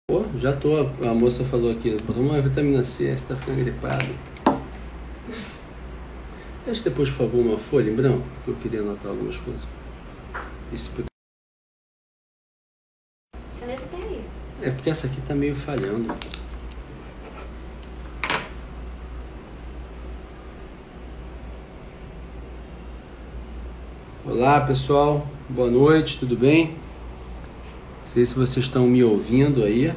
Pô, já tô. A moça falou aqui, por uma vitamina C, você tá ficando gripado. Deixa depois, por favor, uma folha em branco, que eu queria anotar algumas coisas. Isso Caneta tem aí. é porque essa aqui tá meio falhando. Olá, pessoal. Boa noite, tudo bem? Não sei se vocês estão me ouvindo aí.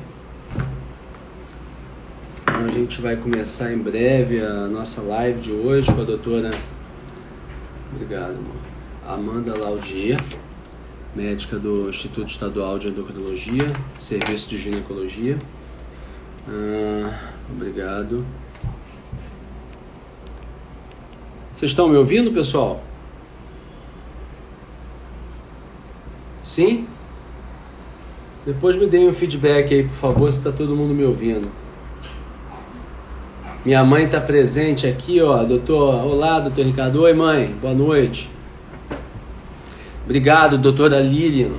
Então a gente vai começar em breve a nossa live de hoje com a doutora, obrigado, Amanda Laudier, médica do Instituto Estadual de Endocrinologia, Serviço de Ginecologia. Obrigado. Vocês estão me ouvindo, pessoal? Sim? Depois me deem um feedback aí, por favor, se está todo mundo me ouvindo. Minha mãe está presente aqui, ó, doutor. Olá, doutor Ricardo. Oi, mãe. Boa noite. Obrigado, doutora Lilian,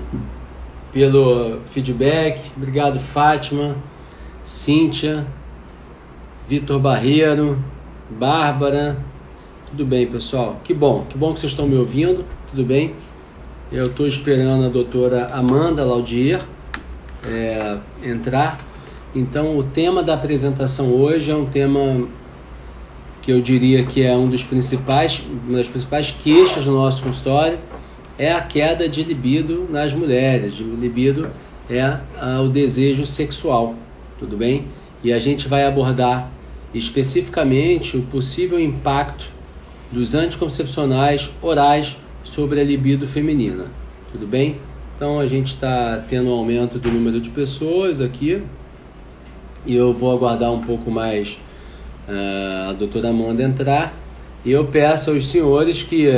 pelo feedback. Obrigado, Fátima, Cíntia, Vitor Barreiro, Bárbara. Tudo bem, pessoal? Que bom que vocês estão me ouvindo. Tudo bem? Eu estou esperando a doutora Amanda Laudier entrar. Então, o tema da apresentação hoje é um tema que eu diria que é uma das principais queixas do nosso consultório, é a queda de libido nas mulheres. Libido é o desejo sexual, tudo bem? E a gente vai abordar especificamente o possível impacto dos anticoncepcionais orais sobre a libido feminina, tudo bem? Então a gente está tendo um aumento do número de pessoas aqui e eu vou aguardar um pouco mais a doutora Amanda entrar, e eu peço aos senhores que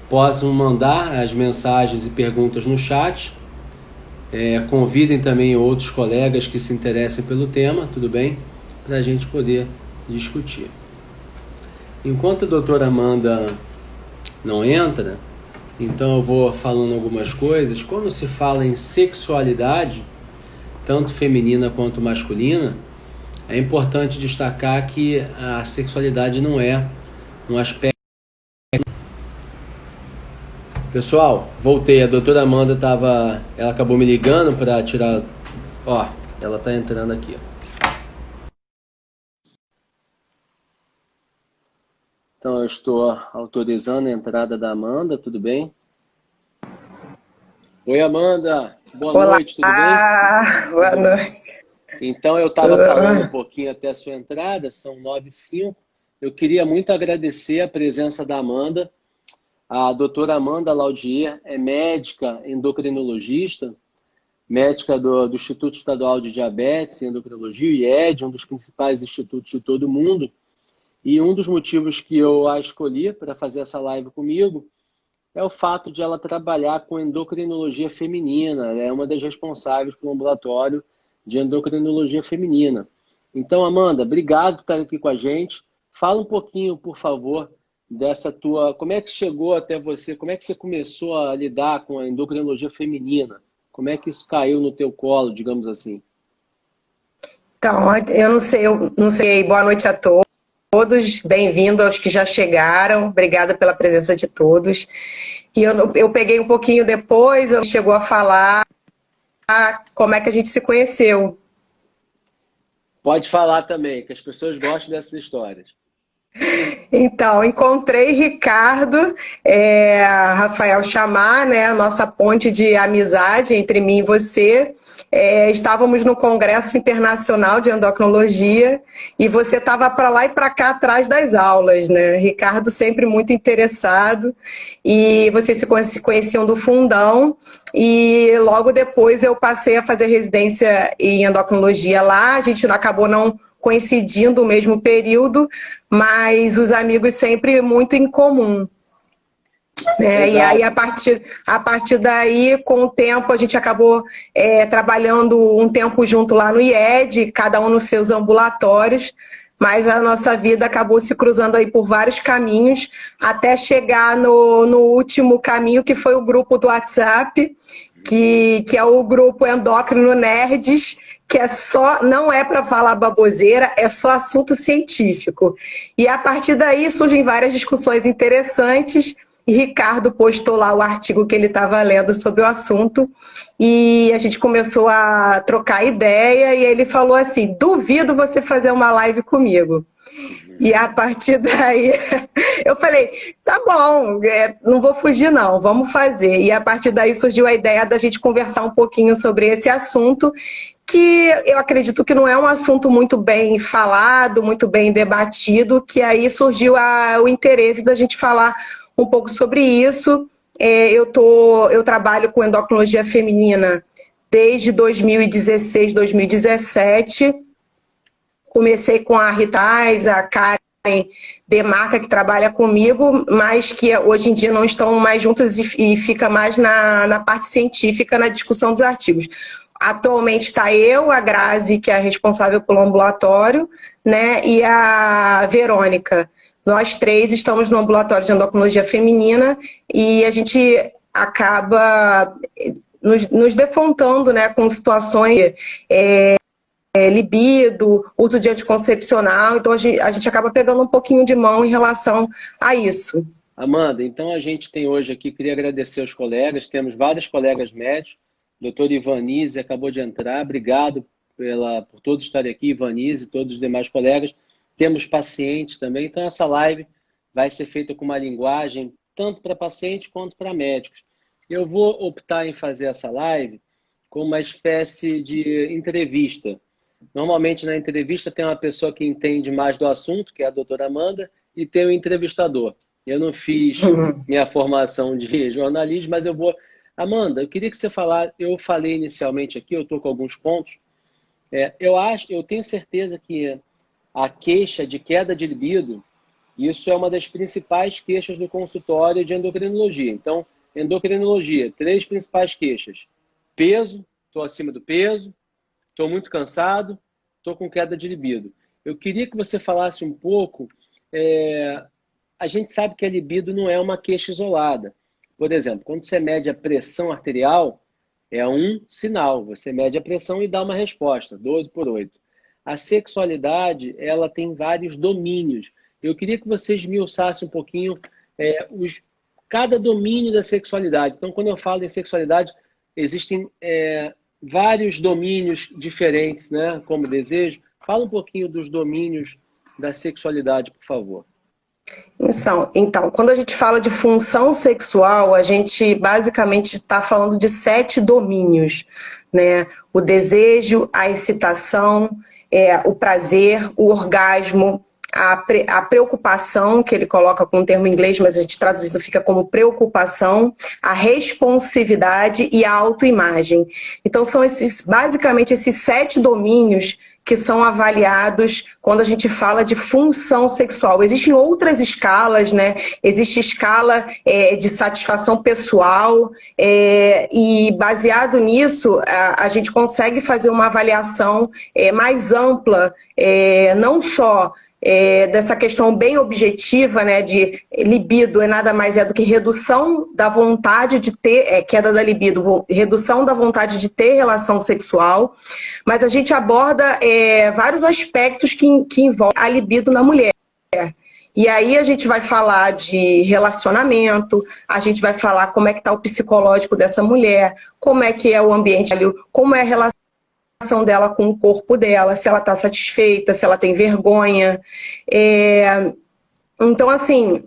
possam mandar as mensagens e perguntas no chat. Convidem também outros colegas que se interessem pelo tema, tudo bem? Para a gente poder discutir. Enquanto a doutora Amanda não entra, então eu vou falando algumas coisas. Quando se fala em sexualidade, tanto feminina quanto masculina, é importante destacar que a sexualidade não é um aspecto... Pessoal, voltei. A doutora Amanda ela acabou me ligando para tirar... Ó, ela está entrando aqui. Então eu estou autorizando a entrada da Amanda, tudo bem? Oi, Amanda. Boa noite, tudo bem? Boa noite. Então eu estava falando um pouquinho até a sua entrada, são 9h05. Eu queria muito agradecer a presença da Amanda. A doutora Amanda Laudier é médica endocrinologista, médica do Instituto Estadual de Diabetes e Endocrinologia, o IED, um dos principais institutos de todo o mundo. E um dos motivos que eu a escolhi para fazer essa live comigo é o fato de ela trabalhar com endocrinologia feminina. Ela é uma das responsáveis pelo ambulatório de endocrinologia feminina. Então, Amanda, obrigado por estar aqui com a gente. Fala um pouquinho, por favor, dessa tua... Como é que chegou até você? Como é que você começou a lidar com a endocrinologia feminina? Como é que isso caiu no teu colo, digamos assim? Então, eu não sei. Boa noite a todos. Bem-vindo aos que já chegaram. Obrigada pela presença de todos. E eu peguei um pouquinho depois, ela chegou a falar como é que a gente se conheceu. Pode falar também, que as pessoas gostam dessas histórias. Então, encontrei Ricardo, Rafael Chamar, né, a nossa ponte de amizade entre mim e você. Estávamos no Congresso Internacional de Endocrinologia e você estava para lá e para cá atrás das aulas, né? Ricardo sempre muito interessado, e vocês se conheciam do fundão, e logo depois eu passei a fazer residência em endocrinologia lá. A gente acabou não coincidindo o mesmo período, mas os amigos sempre muito em comum. E aí, a partir daí, com o tempo, a gente acabou trabalhando um tempo junto lá no IED, cada um nos seus ambulatórios, mas a nossa vida acabou se cruzando aí por vários caminhos, até chegar no último caminho, que foi o grupo do WhatsApp, que é o grupo Endócrino Nerds, que é só, não é para falar baboseira, é só assunto científico. E a partir daí surgem várias discussões interessantes. E Ricardo postou lá o artigo que ele estava lendo sobre o assunto e a gente começou a trocar ideia e ele falou assim, duvido você fazer uma live comigo. E a partir daí eu falei, tá bom, não vou fugir não, vamos fazer. E a partir daí surgiu a ideia da gente conversar um pouquinho sobre esse assunto, que eu acredito que não é um assunto muito bem falado, muito bem debatido, que aí surgiu o interesse da gente falar um pouco sobre isso. Eu trabalho com endocrinologia feminina desde 2016, 2017. Comecei com a Ritais, a Karen Demarca, que trabalha comigo, mas que hoje em dia não estão mais juntas e fica mais na parte científica, na discussão dos artigos. Atualmente está eu, a Grazi, que é a responsável pelo ambulatório, né, e a Verônica. Nós três estamos no ambulatório de endocrinologia feminina e a gente acaba nos defrontando, né, com situações libido, uso de anticoncepcional, então a gente acaba pegando um pouquinho de mão em relação a isso. Amanda, então a gente tem hoje aqui, queria agradecer aos colegas, temos vários colegas médicos, o doutor Ivanise acabou de entrar, obrigado por todos estarem aqui, Ivanise e todos os demais colegas. Temos pacientes também, então essa live vai ser feita com uma linguagem tanto para pacientes quanto para médicos. Eu vou optar em fazer essa live com uma espécie de entrevista. Normalmente na entrevista tem uma pessoa que entende mais do assunto, que é a doutora Amanda, e tem o entrevistador. Eu não fiz minha formação de jornalismo, mas eu vou... Amanda, eu queria que você falasse, eu falei inicialmente aqui, eu estou com alguns pontos, eu tenho certeza que a queixa de queda de libido, isso é uma das principais queixas do consultório de endocrinologia. Então, endocrinologia, 3 principais queixas. Peso, estou acima do peso, estou muito cansado, estou com queda de libido. Eu queria que você falasse um pouco, a gente sabe que a libido não é uma queixa isolada. Por exemplo, quando você mede a pressão arterial, é um sinal, você mede a pressão e dá uma resposta, 12/8. A sexualidade, ela tem vários domínios. Eu queria que você esmiuçasse um pouquinho cada domínio da sexualidade. Então, quando eu falo em sexualidade, existem vários domínios diferentes, né? Como desejo. Fala um pouquinho dos domínios da sexualidade, por favor. Então, quando a gente fala de função sexual, a gente basicamente está falando de 7 domínios, né? O desejo, a excitação, o prazer, o orgasmo, a preocupação, que ele coloca com um termo em inglês, mas a gente traduzindo fica como preocupação, a responsividade e a autoimagem. Então, são basicamente esses 7 domínios que são avaliados quando a gente fala de função sexual. Existem outras escalas, né? Existe escala de satisfação pessoal e baseado nisso a gente consegue fazer uma avaliação mais ampla, não só dessa questão bem objetiva, né, de libido nada mais do que redução da vontade de ter, queda da libido, redução da vontade de ter relação sexual, mas a gente aborda vários aspectos que envolvem a libido na mulher. E aí a gente vai falar de relacionamento, a gente vai falar como é que está o psicológico dessa mulher, como é que é o ambiente, como é a relação dela com o corpo dela, se ela está satisfeita, se ela tem vergonha. Então, assim,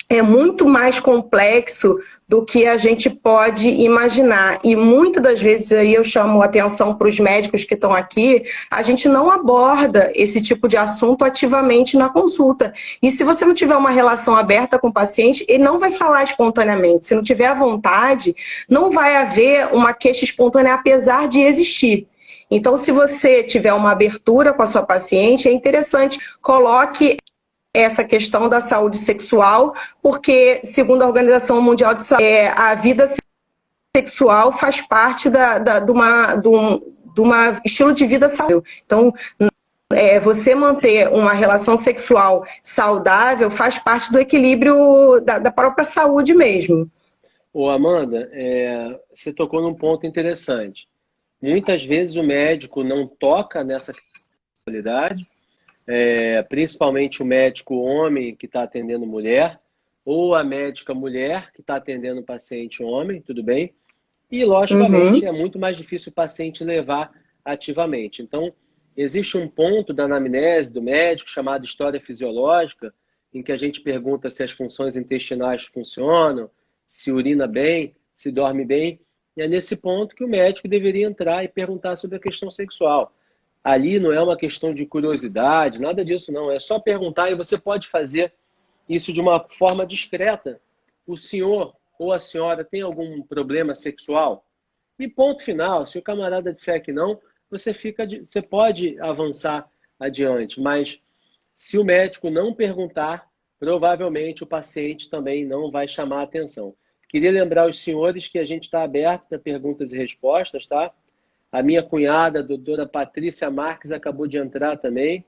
é muito mais complexo do que a gente pode imaginar. E muitas das vezes, aí eu chamo a atenção para os médicos que estão aqui, a gente não aborda esse tipo de assunto ativamente na consulta. E se você não tiver uma relação aberta com o paciente, ele não vai falar espontaneamente. Se não tiver a vontade, não vai haver uma queixa espontânea, apesar de existir. Então, se você tiver uma abertura com a sua paciente, é interessante, coloque essa questão da saúde sexual, porque, segundo a Organização Mundial de Saúde, a vida sexual faz parte de uma estilo de vida saudável. Então, você manter uma relação sexual saudável faz parte do equilíbrio da própria saúde mesmo. Ô Amanda, você tocou num ponto interessante. Muitas vezes o médico não toca nessa qualidade, principalmente o médico homem que está atendendo mulher, ou a médica mulher que está atendendo o paciente homem, tudo bem? E, logicamente, é muito mais difícil o paciente levar ativamente. Então, existe um ponto da anamnese do médico chamado história fisiológica, em que a gente pergunta se as funções intestinais funcionam, se urina bem, se dorme bem. E é nesse ponto que o médico deveria entrar e perguntar sobre a questão sexual. Ali não é uma questão de curiosidade, nada disso não. É só perguntar e você pode fazer isso de uma forma discreta. O senhor ou a senhora tem algum problema sexual? E ponto final. Se o camarada disser que não, você pode avançar adiante. Mas se o médico não perguntar, provavelmente o paciente também não vai chamar a atenção. Queria lembrar os senhores que a gente está aberto para perguntas e respostas, tá? A minha cunhada, a doutora Patrícia Marques, acabou de entrar também,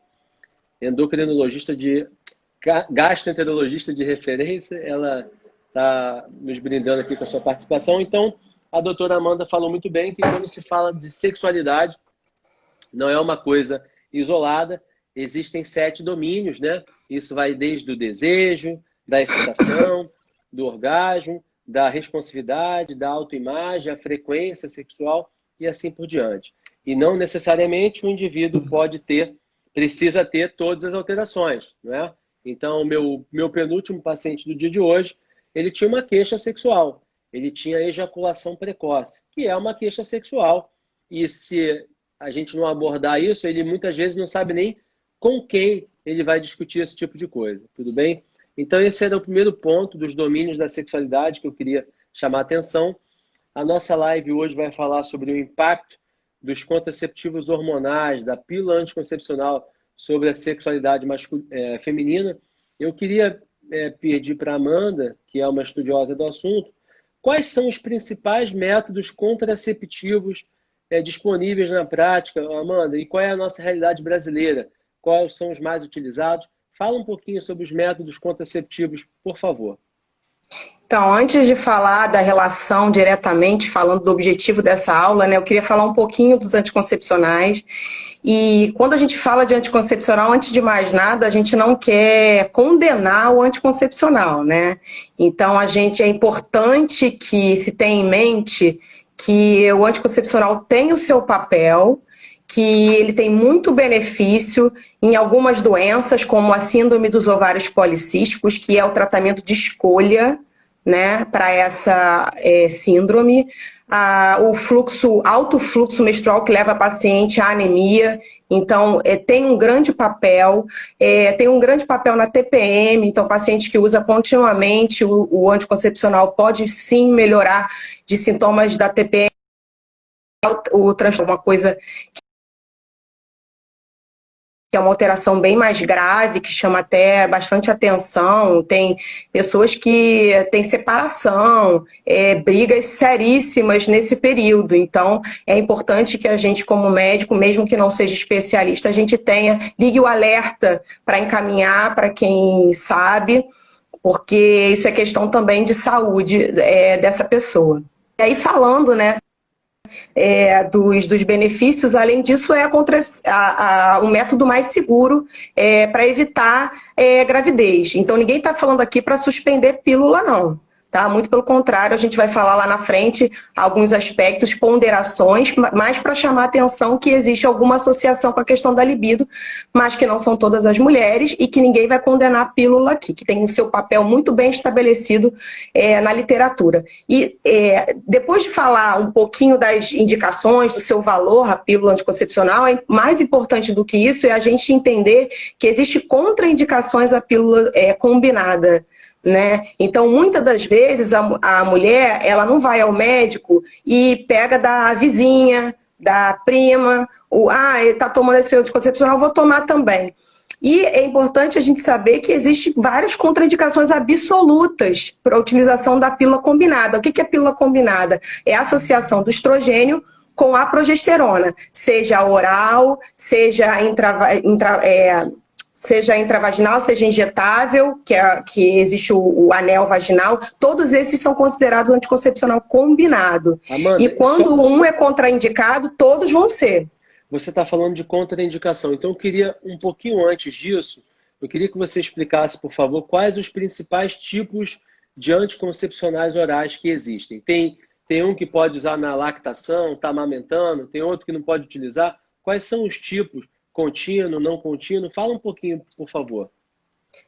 gastroenterologista de referência, ela está nos brindando aqui com a sua participação. Então, a doutora Amanda falou muito bem que quando se fala de sexualidade, não é uma coisa isolada, existem 7 domínios, né? Isso vai desde o desejo, da excitação, do orgasmo, da responsividade, da autoimagem, a frequência sexual e assim por diante. E não necessariamente o indivíduo precisa ter todas as alterações, não é? Então, meu penúltimo paciente do dia de hoje, ele tinha uma queixa sexual. Ele tinha ejaculação precoce, que é uma queixa sexual. E se a gente não abordar isso, ele muitas vezes não sabe nem com quem ele vai discutir esse tipo de coisa. Tudo bem? Então, esse era o primeiro ponto dos domínios da sexualidade que eu queria chamar a atenção. A nossa live hoje vai falar sobre o impacto dos contraceptivos hormonais, da pílula anticoncepcional sobre a sexualidade feminina. Eu queria pedir para a Amanda, que é uma estudiosa do assunto, quais são os principais métodos contraceptivos disponíveis na prática, Amanda, e qual é a nossa realidade brasileira? Quais são os mais utilizados? Fala um pouquinho sobre os métodos contraceptivos, por favor. Então, antes de falar da relação diretamente, falando do objetivo dessa aula, né, eu queria falar um pouquinho dos anticoncepcionais. E quando a gente fala de anticoncepcional, antes de mais nada, a gente não quer condenar o anticoncepcional, né? Então, é importante que se tenha em mente que o anticoncepcional tem o seu papel, que ele tem muito benefício em algumas doenças, como a síndrome dos ovários policísticos, que é o tratamento de escolha, né, para essa síndrome, o alto fluxo menstrual que leva a paciente à anemia, então tem um grande papel, na TPM, então paciente que usa continuamente o anticoncepcional pode sim melhorar de sintomas da TPM, o transtorno, uma coisa que é uma alteração bem mais grave, que chama até bastante atenção. Tem pessoas que têm separação, brigas seríssimas nesse período. Então, é importante que a gente, como médico, mesmo que não seja especialista, a gente ligue o alerta para encaminhar para quem sabe, porque isso é questão também de saúde dessa pessoa. E aí, falando, né, dos benefícios, além disso, um método mais seguro para evitar gravidez. Então, ninguém está falando aqui para suspender pílula, não. Tá? Muito pelo contrário, a gente vai falar lá na frente alguns aspectos, ponderações, mais para chamar a atenção que existe alguma associação com a questão da libido, mas que não são todas as mulheres e que ninguém vai condenar a pílula aqui, que tem o seu papel muito bem estabelecido na literatura. E depois de falar um pouquinho das indicações, do seu valor, a pílula anticoncepcional, mais importante do que isso é a gente entender que existe contraindicações à pílula combinada, né? Então, muitas das vezes, a mulher, ela não vai ao médico e pega da vizinha, da prima, ele está tomando esse anticoncepcional, vou tomar também. E é importante a gente saber que existem várias contraindicações absolutas para a utilização da pílula combinada. O que é pílula combinada? É a associação do estrogênio com a progesterona, seja oral, seja seja intravaginal, seja injetável, que existe o anel vaginal, todos esses são considerados anticoncepcional combinado. Amanda, E quando um é contraindicado, todos vão ser. Você está falando de contraindicação, então eu queria, um pouquinho antes disso, eu queria que você explicasse, por favor, quais os principais tipos de anticoncepcionais orais que existem. Tem um que pode usar na lactação, está amamentando, tem outro que não pode utilizar. Quais são os tipos? Contínuo, não contínuo? Fala um pouquinho, por favor.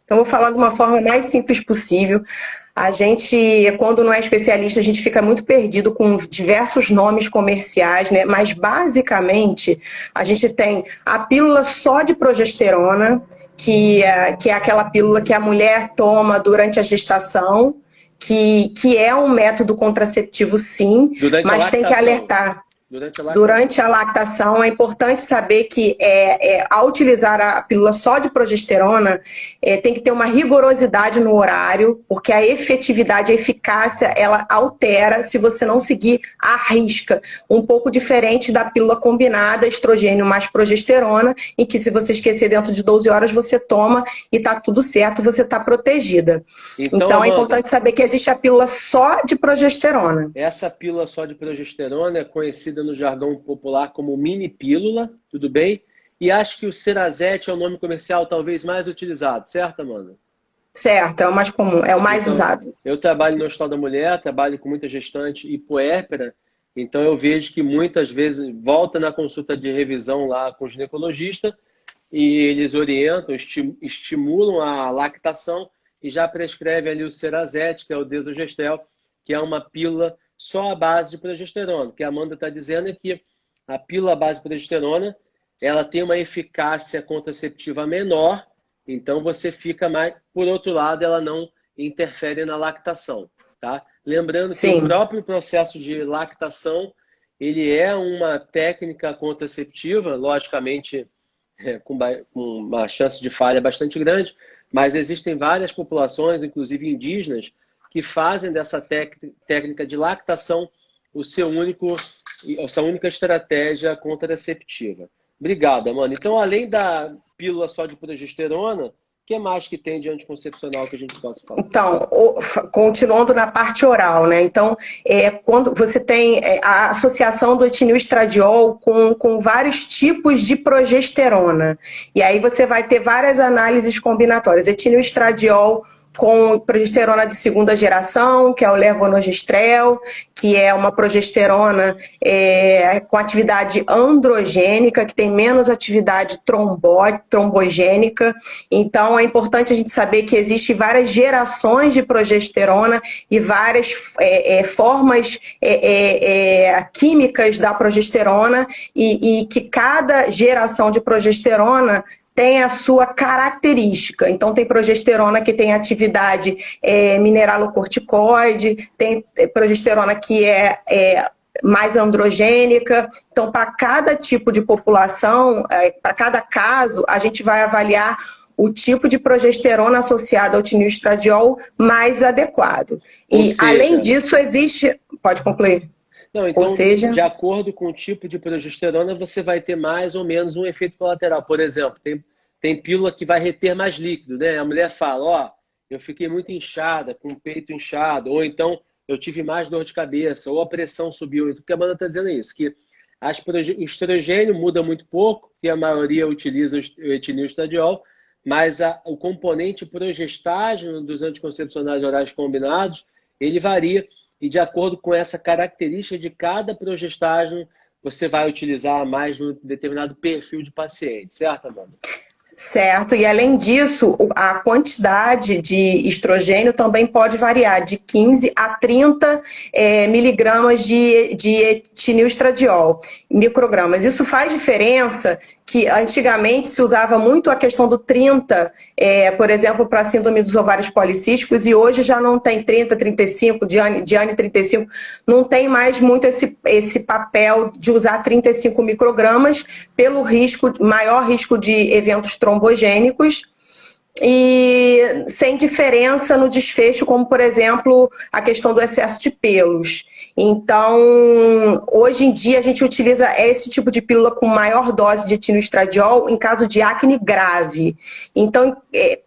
Então, vou falar de uma forma mais simples possível. A gente, quando não é especialista, a gente fica muito perdido com diversos nomes comerciais, né? Mas, basicamente, a gente tem a pílula só de progesterona, que é aquela pílula que a mulher toma durante a gestação, que é um método contraceptivo, sim, mas tem que alertar. Durante a lactação, é importante saber que ao utilizar a pílula só de progesterona, tem que ter uma rigorosidade no horário, porque a efetividade, a eficácia, ela altera se você não seguir à risca. Um pouco diferente da pílula combinada, estrogênio mais progesterona, em que se você esquecer dentro de 12 horas, você toma e tá tudo certo, você tá protegida. Então Amanda, é importante saber que existe a pílula só de progesterona. Essa pílula só de progesterona é conhecida no jargão popular como mini pílula, tudo bem? E acho que o Cerazete é o nome comercial talvez mais utilizado, certo, Amanda? Certo, é o mais comum, é o mais usado. Eu trabalho no Hospital da Mulher, trabalho com muita gestante e puérpera, então eu vejo que muitas vezes volta na consulta de revisão lá com o ginecologista e eles orientam, estimulam a lactação e já prescreve ali o Cerazete, que é o Desogestel, que é uma pílula só à base de progesterona. O que a Amanda está dizendo é que a pílula à base de progesterona ela tem uma eficácia contraceptiva menor, então você fica mais... Por outro lado, ela não interfere na lactação, tá? Lembrando Sim. que o próprio processo de lactação, ele é uma técnica contraceptiva, logicamente com uma chance de falha bastante grande, mas existem várias populações, inclusive indígenas, que fazem dessa técnica de lactação a sua única estratégia contraceptiva. Obrigado, Amanda. Então, além da pílula só de progesterona, o que mais que tem de anticoncepcional que a gente possa falar? Então, continuando na parte oral, né? Então, quando você tem a associação do etinilestradiol com vários tipos de progesterona. E aí você vai ter várias análises combinatórias. Etinilestradiol com progesterona de segunda geração, que é o levonorgestrel, que é uma progesterona com atividade androgênica, que tem menos atividade trombogênica. Então, é importante a gente saber que existem várias gerações de progesterona e várias formas químicas da progesterona e que cada geração de progesterona tem a sua característica. Então, tem progesterona que tem atividade mineralocorticoide, tem progesterona que é mais androgênica. Então, para cada tipo de população, para cada caso, a gente vai avaliar o tipo de progesterona associada ao etinilestradiol mais adequado. Além disso, existe... Pode concluir. Não, então, de acordo com o tipo de progesterona, você vai ter mais ou menos um efeito colateral. Por exemplo, tem pílula que vai reter mais líquido, né? A mulher fala, eu fiquei muito inchada, com o peito inchado, ou então eu tive mais dor de cabeça, ou a pressão subiu. O que a Amanda está dizendo é isso, que o estrogênio muda muito pouco, que a maioria utiliza o etinilestradiol, mas o componente progestágeno dos anticoncepcionais orais combinados, ele varia. E de acordo com essa característica de cada progestágeno, você vai utilizar mais um determinado perfil de paciente, certo, Amanda? Certo, e além disso, a quantidade de estrogênio também pode variar de 15 a 30 miligramas de etinilestradiol, microgramas. Isso faz diferença que antigamente se usava muito a questão do 30, por exemplo, para a síndrome dos ovários policísticos, e hoje já não tem 30, 35, Diane 35, não tem mais muito esse papel de usar 35 microgramas pelo maior risco de eventos trombogênicos. e sem diferença no desfecho, como, por exemplo, a questão do excesso de pelos. Então, hoje em dia, a gente utiliza esse tipo de pílula com maior dose de etinoestradiol em caso de acne grave. Então,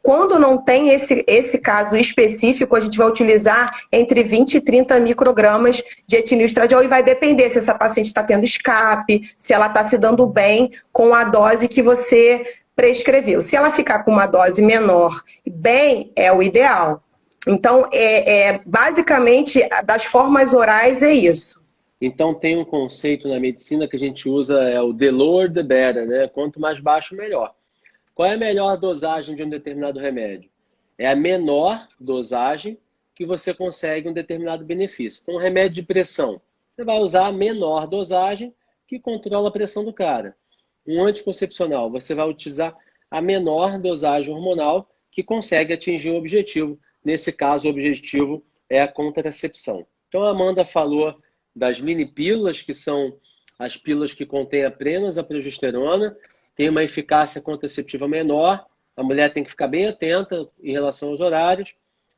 quando não tem esse caso específico, a gente vai utilizar entre 20 e 30 microgramas de etinoestradiol e vai depender se essa paciente está tendo escape, se ela está se dando bem com a dose que você prescreveu. Se ela ficar com uma dose menor, bem, é o ideal. Então, basicamente, das formas orais é isso. Então tem um conceito na medicina que a gente usa, é o the lower the better, né? Quanto mais baixo, melhor. Qual é a melhor dosagem de um determinado remédio? É a menor dosagem que você consegue um determinado benefício. Então, um remédio de pressão, você vai usar a menor dosagem que controla a pressão do cara. Um anticoncepcional, você vai utilizar a menor dosagem hormonal que consegue atingir o objetivo. Nesse caso, o objetivo é a contracepção. Então, a Amanda falou das mini pílulas, que são as pílulas que contêm apenas a progesterona, tem uma eficácia contraceptiva menor, a mulher tem que ficar bem atenta em relação aos horários.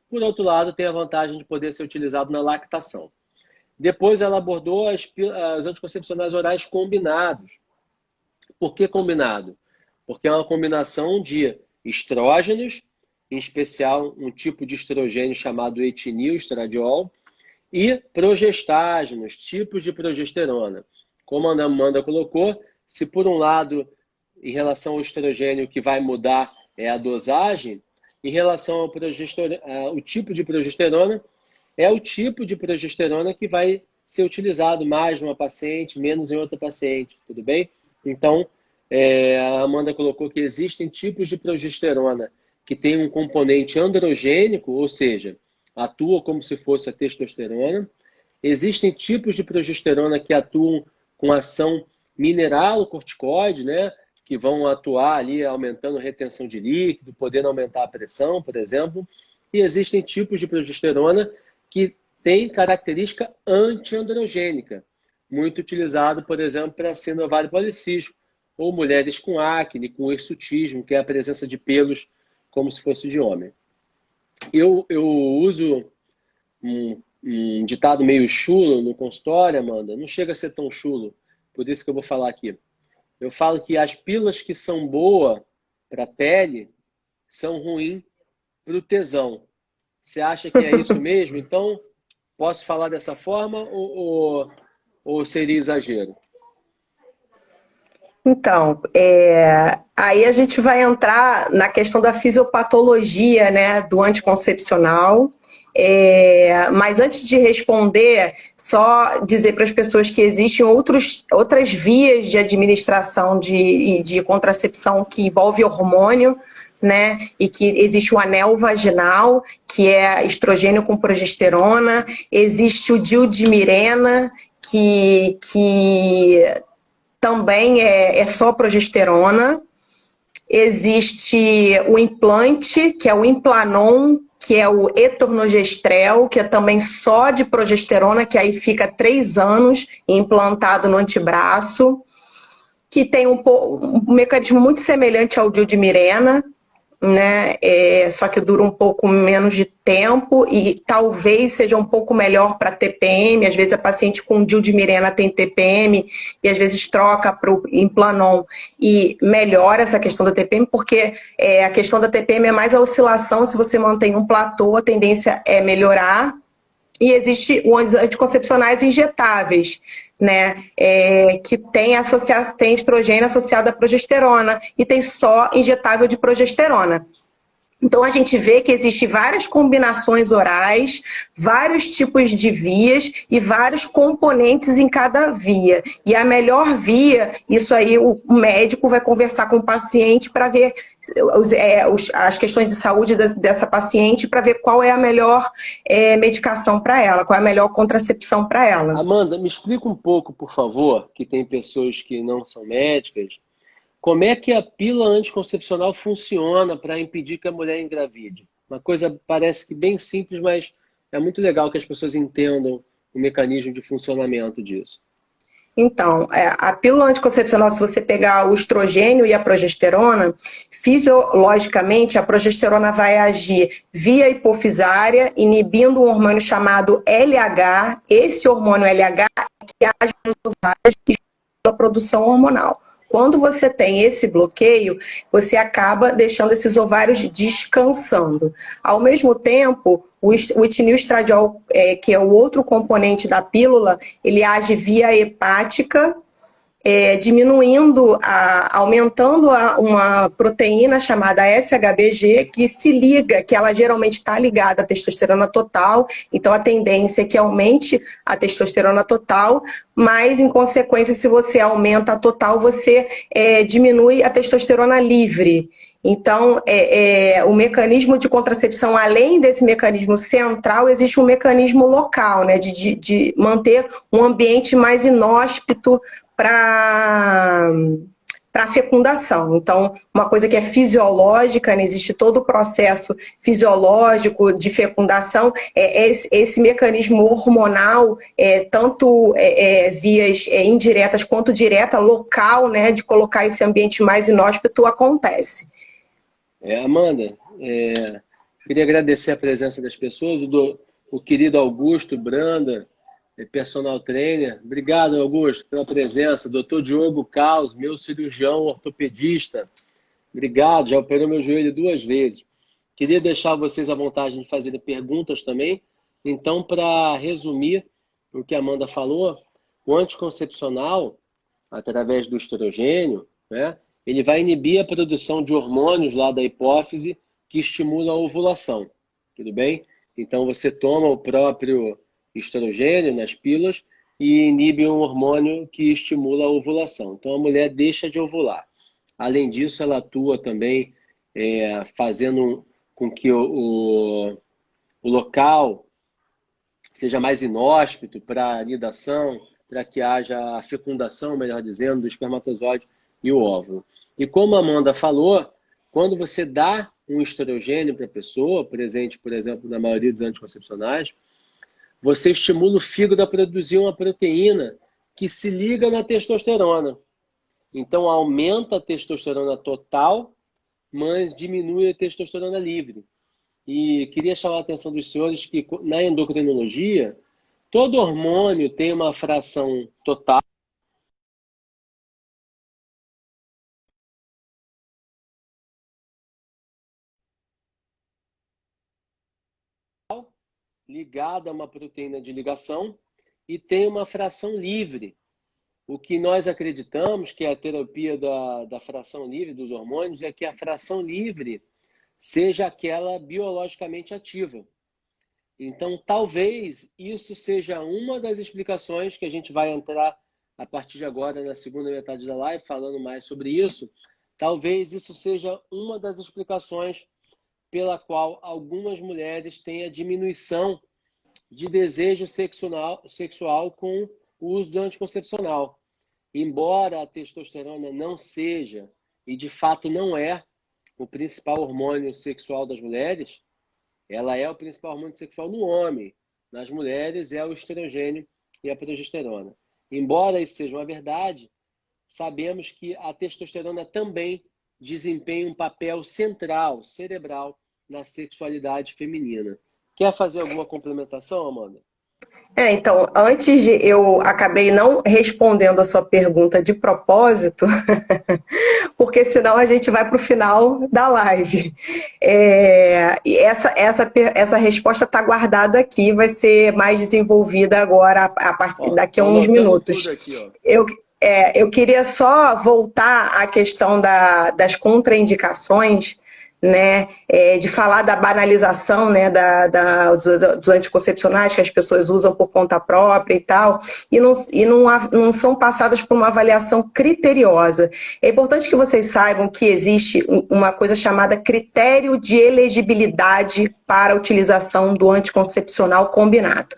Por outro lado, tem a vantagem de poder ser utilizado na lactação. Depois ela abordou os anticoncepcionais orais combinados. Por que combinado? Porque é uma combinação de estrógenos, em especial um tipo de estrogênio chamado etinilestradiol, e progestágenos, tipos de progesterona. Como a Amanda colocou, se por um lado, em relação ao estrogênio, que vai mudar é a dosagem, em relação ao tipo de progesterona, é o tipo de progesterona que vai ser utilizado mais numa paciente, menos em outra paciente, tudo bem? Então, a Amanda colocou que existem tipos de progesterona que tem um componente androgênico, ou seja, atua como se fosse a testosterona. Existem tipos de progesterona que atuam com ação mineralocorticoide, né? Que vão atuar ali aumentando a retenção de líquido, podendo aumentar a pressão, por exemplo. E existem tipos de progesterona que têm característica antiandrogênica, muito utilizado, por exemplo, para síndrome ovário policístico, ou mulheres com acne, com hirsutismo, que é a presença de pelos como se fosse de homem. Eu uso um ditado meio chulo no consultório, Amanda, não chega a ser tão chulo, por isso que eu vou falar aqui. Eu falo que as pílulas que são boas para a pele são ruins para o tesão. Você acha que é isso mesmo? Então, posso falar dessa forma ou seria exagero? Então, aí a gente vai entrar na questão da fisiopatologia, né, do anticoncepcional. Mas antes de responder, só dizer para as pessoas que existem outras vias de administração de contracepção que envolve hormônio, né? E que existe o anel vaginal, que é estrogênio com progesterona, existe o DIU de Mirena, que também é só progesterona. Existe o implante, que é o Implanon, que é o etornogestrel, que é também só de progesterona, que aí fica 3 anos implantado no antebraço, que tem um mecanismo muito semelhante ao DIU de Mirena, né? Só que dura um pouco menos de tempo e talvez seja um pouco melhor para TPM. Às vezes a paciente com DIU de Mirena tem TPM e às vezes troca para o Implanon e melhora essa questão da TPM, porque a questão da TPM é mais a oscilação. Se você mantém um platô, a tendência é melhorar. E existe os anticoncepcionais injetáveis, né? Que tem estrogênio associado à progesterona e tem só injetável de progesterona. Então, a gente vê que existem várias combinações orais, vários tipos de vias e vários componentes em cada via. E a melhor via, isso aí o médico vai conversar com o paciente para ver as questões de saúde dessa paciente, para ver qual é a melhor medicação para ela, qual é a melhor contracepção para ela. Amanda, me explica um pouco, por favor, que tem pessoas que não são médicas, como é que a pílula anticoncepcional funciona para impedir que a mulher engravide? Uma coisa parece que bem simples, mas é muito legal que as pessoas entendam o mecanismo de funcionamento disso. Então, a pílula anticoncepcional, se você pegar o estrogênio e a progesterona, fisiologicamente a progesterona vai agir via hipofisária, inibindo um hormônio chamado LH. Esse hormônio LH é que age nos ovários e a produção hormonal. Quando você tem esse bloqueio, você acaba deixando esses ovários descansando. Ao mesmo tempo, o etililstradiol, que é o outro componente da pílula, ele age via hepática, aumentando uma proteína chamada SHBG, que se liga, que ela geralmente está ligada à testosterona total, então a tendência é que aumente a testosterona total, mas em consequência, se você aumenta a total, você diminui a testosterona livre. Então, o mecanismo de contracepção, além desse mecanismo central, existe um mecanismo local, né, de manter um ambiente mais inóspito para a fecundação. Então, uma coisa que é fisiológica, né, existe todo o processo fisiológico de fecundação, esse mecanismo hormonal, tanto vias indiretas quanto direta, local, né, de colocar esse ambiente mais inóspito, acontece. Amanda, queria agradecer a presença das pessoas, o querido Augusto Branda, personal trainer. Obrigado, Augusto, pela presença. Dr. Diogo Caos, meu cirurgião ortopedista. Obrigado, já operou meu joelho 2 vezes. Queria deixar vocês à vontade de fazerem perguntas também. Então, para resumir o que a Amanda falou, o anticoncepcional, através do estrogênio, né, ele vai inibir a produção de hormônios lá da hipófise que estimulam a ovulação. Tudo bem? Então, você toma o próprio estrogênio nas pílulas e inibe um hormônio que estimula a ovulação. Então, a mulher deixa de ovular. Além disso, ela atua também fazendo com que o local seja mais inóspito para a anidação, para que haja a fecundação, melhor dizendo, do espermatozoide e o óvulo. E como a Amanda falou, quando você dá um estrogênio para a pessoa, presente, por exemplo, na maioria dos anticoncepcionais, você estimula o fígado a produzir uma proteína que se liga na testosterona. Então, aumenta a testosterona total, mas diminui a testosterona livre. E queria chamar a atenção dos senhores que, na endocrinologia, todo hormônio tem uma fração total ligada a uma proteína de ligação e tem uma fração livre. O que nós acreditamos que é a terapia da fração livre dos hormônios é que a fração livre seja aquela biologicamente ativa. Então, talvez isso seja uma das explicações que a gente vai entrar a partir de agora na segunda metade da live, falando mais sobre isso. Talvez isso seja uma das explicações pela qual algumas mulheres têm a diminuição de desejo sexual com o uso do anticoncepcional. Embora a testosterona não seja, e de fato não é, o principal hormônio sexual das mulheres, ela é o principal hormônio sexual no homem. Nas mulheres é o estrogênio e a progesterona. Embora isso seja uma verdade, sabemos que a testosterona também desempenha um papel central, cerebral, na sexualidade feminina. Quer fazer alguma complementação, Amanda? Então, antes de eu acabei não respondendo a sua pergunta de propósito, porque senão a gente vai para o final da live. E essa resposta está guardada aqui, vai ser mais desenvolvida agora a partir daqui a uns minutos. Aqui, eu queria só voltar à questão das contraindicações, né, de falar da banalização, né, dos anticoncepcionais que as pessoas usam por conta própria e tal, e não são passadas por uma avaliação criteriosa. É importante que vocês saibam que existe uma coisa chamada critério de elegibilidade para a utilização do anticoncepcional combinado.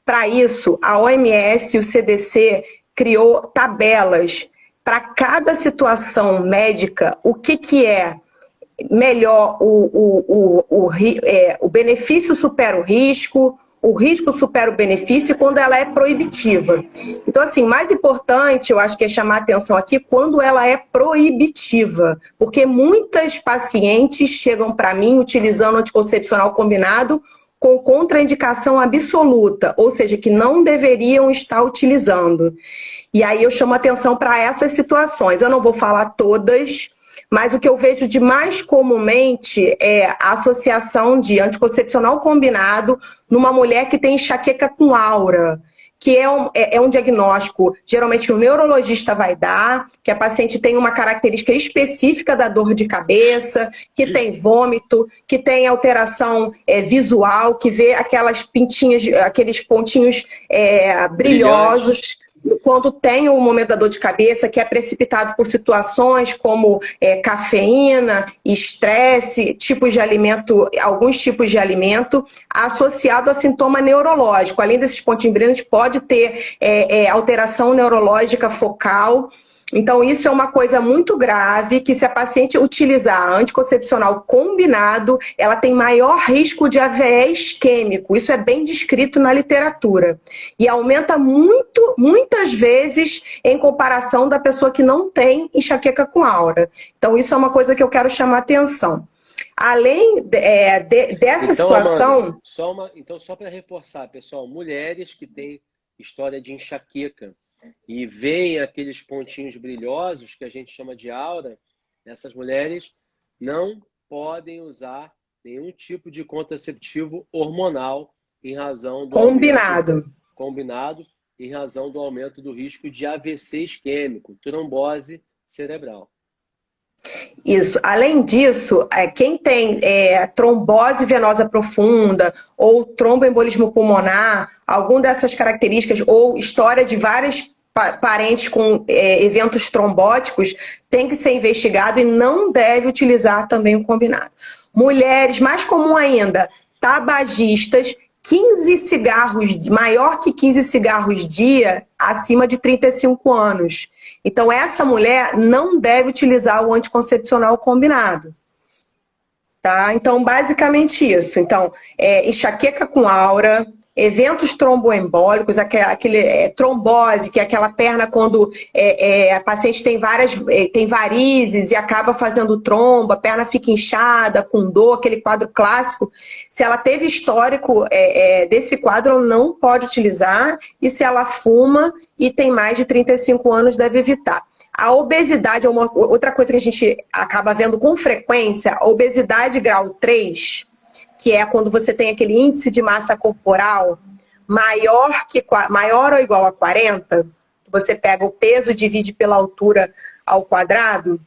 Para isso, a OMS e o CDC criou tabelas para cada situação médica, o que é melhor, o benefício supera o risco, o risco supera o benefício quando ela é proibitiva. Então, assim, mais importante, eu acho que é chamar atenção aqui quando ela é proibitiva, porque muitas pacientes chegam para mim utilizando anticoncepcional combinado com contraindicação absoluta, ou seja, que não deveriam estar utilizando. E aí eu chamo atenção para essas situações. Eu não vou falar todas, mas o que eu vejo de mais comumente é a associação de anticoncepcional combinado numa mulher que tem enxaqueca com aura, que é um diagnóstico, geralmente, que o neurologista vai dar, que a paciente tem uma característica específica da dor de cabeça, que tem vômito, que tem alteração visual, que vê aquelas pintinhas, aqueles pontinhos brilhosos, quando tem o momento da dor de cabeça, que é precipitado por situações como cafeína, estresse, tipos de alimento, alguns tipos de alimento, associado a sintoma neurológico. Além desses pontinhos brilhantes, pode ter alteração neurológica focal. Então, isso é uma coisa muito grave, que se a paciente utilizar anticoncepcional combinado, ela tem maior risco de AVE isquêmico. Isso é bem descrito na literatura. E aumenta muitas vezes em comparação da pessoa que não tem enxaqueca com aura. Então, isso é uma coisa que eu quero chamar atenção. Além dessa situação... Amanda, só para reforçar, pessoal, mulheres que têm história de enxaqueca e veem aqueles pontinhos brilhosos que a gente chama de aura, essas mulheres não podem usar nenhum tipo de contraceptivo hormonal em razão do combinado em razão do aumento do risco de AVC isquêmico, trombose cerebral. Isso. Além disso, quem tem trombose venosa profunda ou tromboembolismo pulmonar, alguma dessas características, ou história de várias parentes com eventos trombóticos, tem que ser investigado e não deve utilizar também o combinado. Mulheres, mais comum ainda, tabagistas, 15 cigarros, maior que 15 cigarros dia, acima de 35 anos. Então, essa mulher não deve utilizar o anticoncepcional combinado. Tá? Então, basicamente isso. Então, enxaqueca com aura, eventos tromboembólicos, aquele trombose, que é aquela perna quando a paciente tem varizes e acaba fazendo trombo, a perna fica inchada, com dor, aquele quadro clássico. Se ela teve histórico desse quadro, ela não pode utilizar, e se ela fuma e tem mais de 35 anos, deve evitar. A obesidade é outra coisa que a gente acaba vendo com frequência, a obesidade grau 3, que é quando você tem aquele índice de massa corporal maior ou igual a 40, você pega o peso e divide pela altura ao quadrado,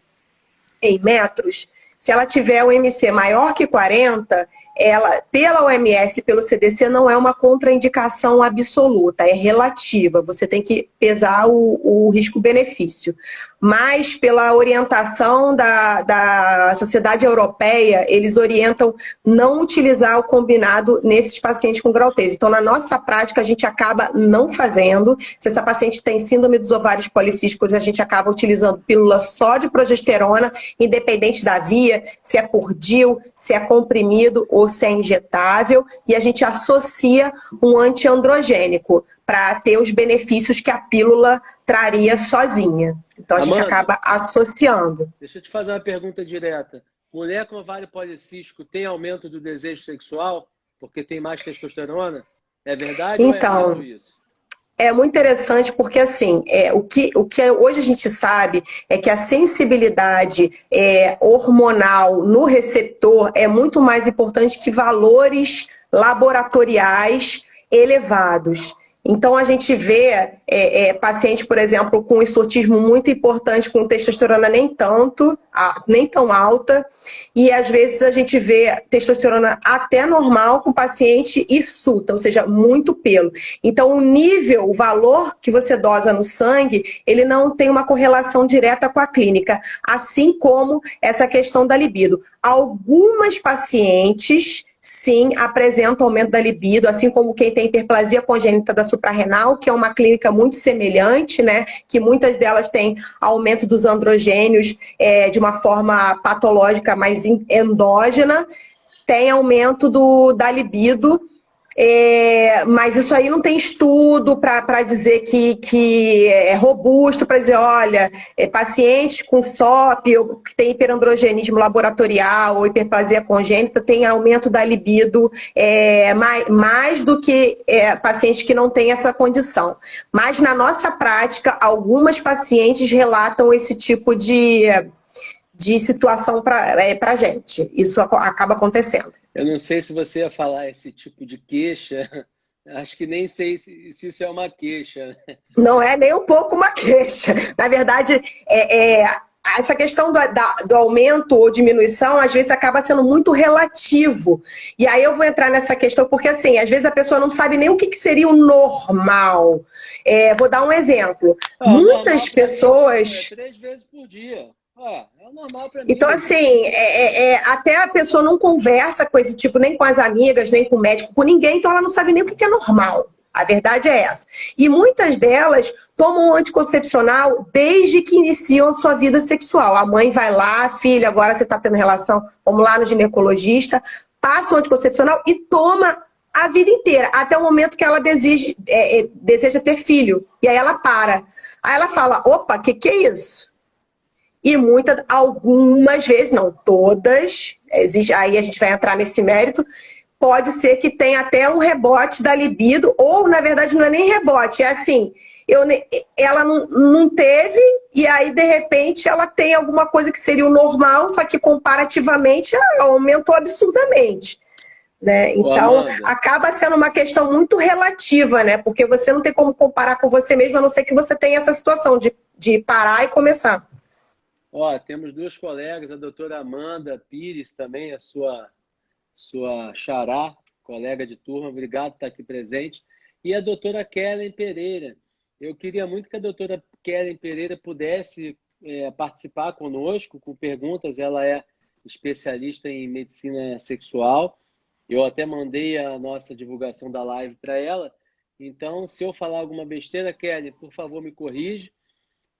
em metros. Se ela tiver o MC maior que 40, ela, pela OMS e pelo CDC, não é uma contraindicação absoluta, é relativa. Você tem que pesar o risco-benefício. Mas, pela orientação da Sociedade Europeia, eles orientam não utilizar o combinado nesses pacientes com grau 3. Então, na nossa prática, a gente acaba não fazendo. Se essa paciente tem síndrome dos ovários policísticos, a gente acaba utilizando pílula só de progesterona, independente da via, se é por DIU, se é comprimido ou se é injetável, e a gente associa um antiandrogênico para ter os benefícios que a pílula traria sozinha. Então, a gente acaba associando. Deixa eu te fazer uma pergunta direta. Mulher com ovário policístico tem aumento do desejo sexual porque tem mais testosterona? É verdade ou é errado isso? É muito interessante porque, assim, o que hoje a gente sabe é que a sensibilidade hormonal no receptor é muito mais importante que valores laboratoriais elevados. Então, a gente vê paciente, por exemplo, com hirsutismo muito importante, com testosterona nem tão alta, e às vezes a gente vê testosterona até normal com paciente hirsuta, ou seja, muito pelo. Então, o valor que você dosa no sangue, ele não tem uma correlação direta com a clínica, assim como essa questão da libido. Algumas pacientes, sim, apresenta aumento da libido, assim como quem tem hiperplasia congênita da suprarrenal, que é uma clínica muito semelhante, né? Que muitas delas têm aumento dos androgênios de uma forma patológica mais endógena, tem aumento da libido Mas isso aí não tem estudo para dizer que é robusto, para dizer, olha, pacientes com SOP ou que tem hiperandrogenismo laboratorial ou hiperplasia congênita tem aumento da libido mais do que pacientes que não têm essa condição. Mas na nossa prática, algumas pacientes relatam esse tipo de situação para a gente. Isso acaba acontecendo. Eu não sei se você ia falar esse tipo de queixa. Acho que nem sei se isso é uma queixa. Não é nem um pouco uma queixa. Na verdade, essa questão do aumento ou diminuição, às vezes acaba sendo muito relativo. E aí eu vou entrar nessa questão, porque assim, às vezes a pessoa não sabe nem o que seria o normal. Vou dar um exemplo. Muitas pessoas... 3 vezes por dia. É normal para mim. Então, assim, até a pessoa não conversa com esse tipo, nem com as amigas, nem com o médico, com ninguém, então ela não sabe nem o que é normal. A verdade é essa. E muitas delas tomam anticoncepcional desde que iniciam a sua vida sexual. A mãe vai lá, filha, agora você está tendo relação, vamos lá no ginecologista, passa o anticoncepcional e toma a vida inteira, até o momento que ela deseja ter filho. E aí ela para. Aí ela fala, opa, o que é isso? E algumas vezes, não todas, aí a gente vai entrar nesse mérito, pode ser que tenha até um rebote da libido, ou na verdade não é nem rebote, é assim, ela não teve, e aí de repente ela tem alguma coisa que seria o normal, só que comparativamente ela aumentou absurdamente. Né? Então, acaba sendo uma questão muito relativa, né? Porque você não tem como comparar com você mesmo, a não ser que você tenha essa situação de parar e começar. Temos 2 colegas, a doutora Amanda Pires também, a sua xará, colega de turma, obrigado por estar aqui presente, e a doutora Kellen Pereira. Eu queria muito que a doutora Kellen Pereira pudesse participar conosco com perguntas, ela é especialista em medicina sexual, eu até mandei a nossa divulgação da live para ela, então se eu falar alguma besteira, Kellen, por favor me corrija.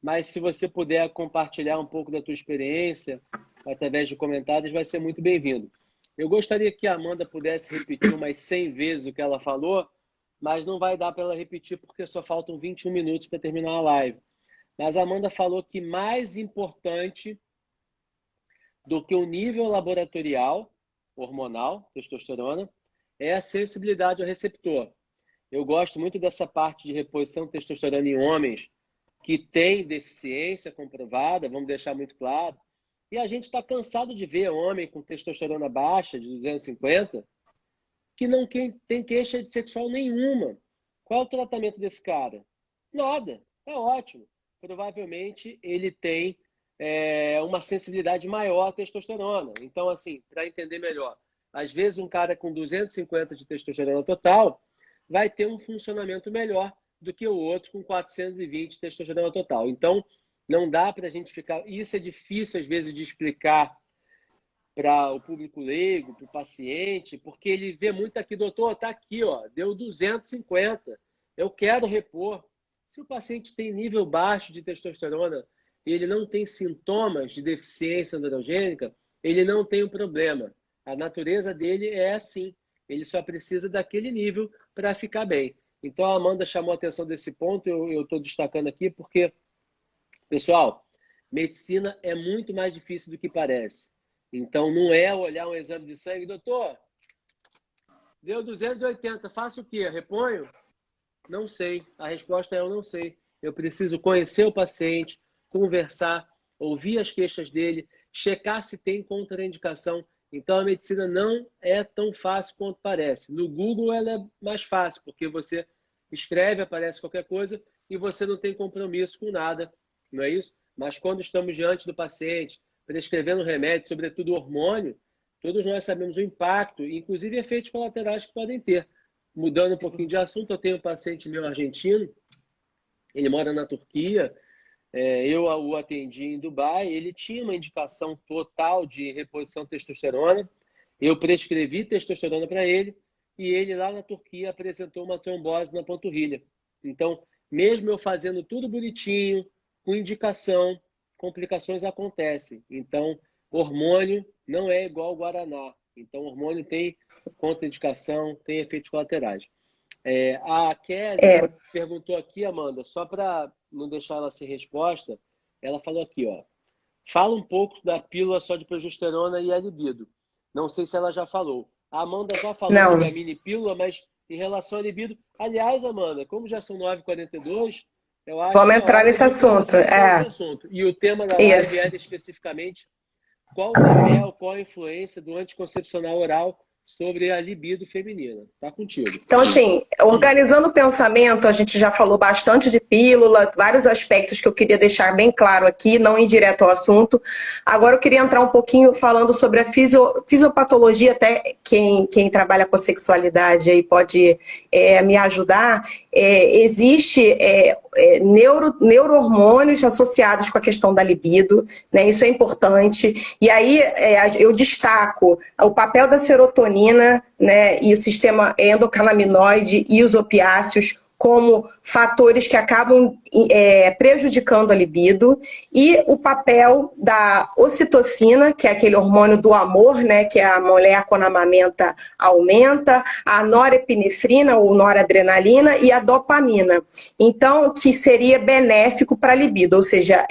Mas se você puder compartilhar um pouco da tua experiência através de comentários, vai ser muito bem-vindo. Eu gostaria que a Amanda pudesse repetir umas 100 vezes o que ela falou, mas não vai dar para ela repetir porque só faltam 21 minutos para terminar a live. Mas a Amanda falou que mais importante do que o nível laboratorial, hormonal, testosterona, é a sensibilidade ao receptor. Eu gosto muito dessa parte de reposição de testosterona em homens que tem deficiência comprovada, vamos deixar muito claro. E a gente está cansado de ver homem com testosterona baixa, de 250, que não tem queixa sexual nenhuma. Qual é o tratamento desse cara? Nada. É ótimo. Provavelmente ele tem uma sensibilidade maior à testosterona. Então, assim, para entender melhor, às vezes um cara com 250 de testosterona total vai ter um funcionamento melhor do que o outro com 420 de testosterona total. Então, não dá para a gente ficar... Isso é difícil, às vezes, de explicar para o público leigo, para o paciente, porque ele vê muito aqui, doutor, está aqui, deu 250, eu quero repor. Se o paciente tem nível baixo de testosterona e ele não tem sintomas de deficiência androgênica, ele não tem um problema. A natureza dele é assim. Ele só precisa daquele nível para ficar bem. Então, a Amanda chamou a atenção desse ponto, eu estou destacando aqui porque, pessoal, medicina é muito mais difícil do que parece. Então, não é olhar um exame de sangue, doutor, deu 280, faço o quê? Reponho? Não sei. A resposta é eu não sei. Eu preciso conhecer o paciente, conversar, ouvir as queixas dele, checar se tem contraindicação. Então, a medicina não é tão fácil quanto parece. No Google, ela é mais fácil, porque você escreve, aparece qualquer coisa e você não tem compromisso com nada, não é isso? Mas quando estamos diante do paciente, prescrevendo remédio, sobretudo hormônio, todos nós sabemos o impacto, inclusive efeitos colaterais que podem ter. Mudando um pouquinho de assunto, eu tenho um paciente meu argentino, ele mora na Turquia, eu o atendi em Dubai, ele tinha uma indicação total de reposição de testosterona, eu prescrevi testosterona para ele e ele lá na Turquia apresentou uma trombose na panturrilha. Então, mesmo eu fazendo tudo bonitinho, com indicação, complicações acontecem. Então, hormônio não é igual ao Guaraná. Então, o hormônio tem contraindicação, tem efeitos colaterais. A Kelly perguntou aqui, Amanda, só para não deixar ela sem resposta, ela falou aqui, ó, fala um pouco da pílula só de progesterona e a libido. Não sei se ela já falou. A Amanda já falou sobre a mini pílula, mas em relação à libido... Aliás, Amanda, como já são 9h42, eu acho vamos entrar nesse assunto. E o tema da live era especificamente qual o papel, qual a influência do anticoncepcional oral sobre a libido feminina. Tá contigo. Então, assim, organizando o pensamento, a gente já falou bastante de pílula, vários aspectos que eu queria deixar bem claro aqui, não ir direto ao assunto. Agora eu queria entrar um pouquinho falando sobre a fisiopatologia, até quem trabalha com sexualidade aí pode me ajudar. Existe neurohormônios associados com a questão da libido, né? Isso é importante. E aí eu destaco o papel da serotonina, né? E o sistema endocannabinoide e os opiáceos como fatores que acabam prejudicando a libido, e o papel da ocitocina, que é aquele hormônio do amor, né, que a mulher quando amamenta aumenta, a norepinefrina ou noradrenalina e a dopamina. Então, que seria benéfico para a libido, ou seja,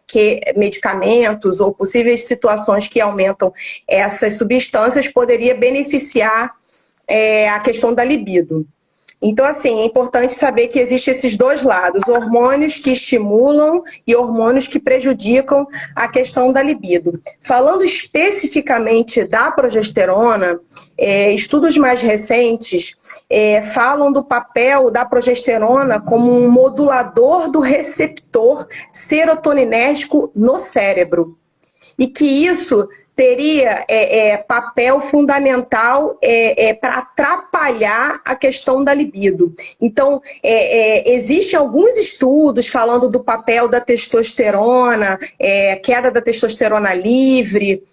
que medicamentos ou possíveis situações que aumentam essas substâncias poderia beneficiar a questão da libido. Então, assim, é importante saber que existem esses dois lados, hormônios que estimulam e hormônios que prejudicam a questão da libido. Falando especificamente da progesterona, estudos mais recentes falam do papel da progesterona como um modulador do receptor serotoninérgico no cérebro. E que isso teria papel fundamental para atrapalhar a questão da libido. Então, existem alguns estudos falando do papel da testosterona, queda da testosterona livre,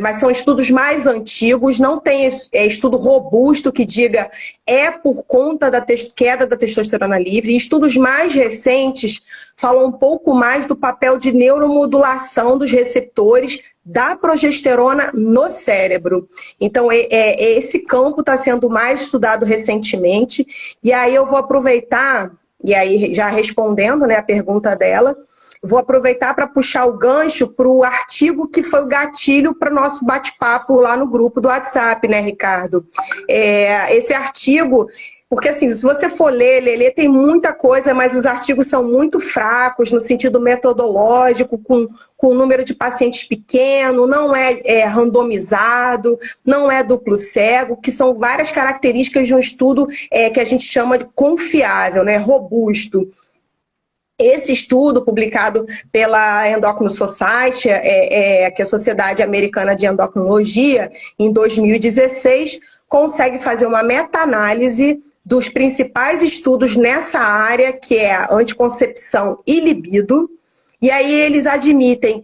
mas são estudos mais antigos, não tem estudo robusto que diga por conta da queda da testosterona livre. E estudos mais recentes falam um pouco mais do papel de neuromodulação dos receptores da progesterona no cérebro. Então, esse campo está sendo mais estudado recentemente, e aí eu vou aproveitar, e aí já respondendo, né, a pergunta dela, vou aproveitar para puxar o gancho para o artigo que foi o gatilho para o nosso bate-papo lá no grupo do WhatsApp, né, Ricardo? Esse artigo, porque assim, se você for ler, tem muita coisa, mas os artigos são muito fracos no sentido metodológico, com um número de pacientes pequeno, não é randomizado, não é duplo cego, que são várias características de um estudo que a gente chama de confiável, né, robusto. Esse estudo, publicado pela Endocrine Society, que é a Sociedade Americana de Endocrinologia, em 2016, consegue fazer uma meta-análise dos principais estudos nessa área, que é a anticoncepção e libido. E aí eles admitem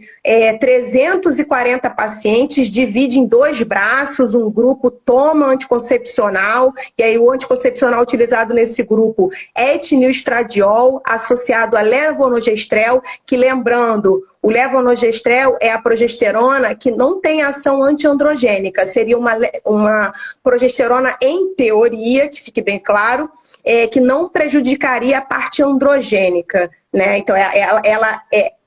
340 pacientes, dividem em 2 braços, um grupo toma anticoncepcional, e aí o anticoncepcional utilizado nesse grupo é etilneestradiol, associado a levonorgestrel, que lembrando, o levonorgestrel é a progesterona que não tem ação antiandrogênica, seria uma progesterona em teoria, que fique bem claro, que não prejudicaria a parte androgênica, né? Então,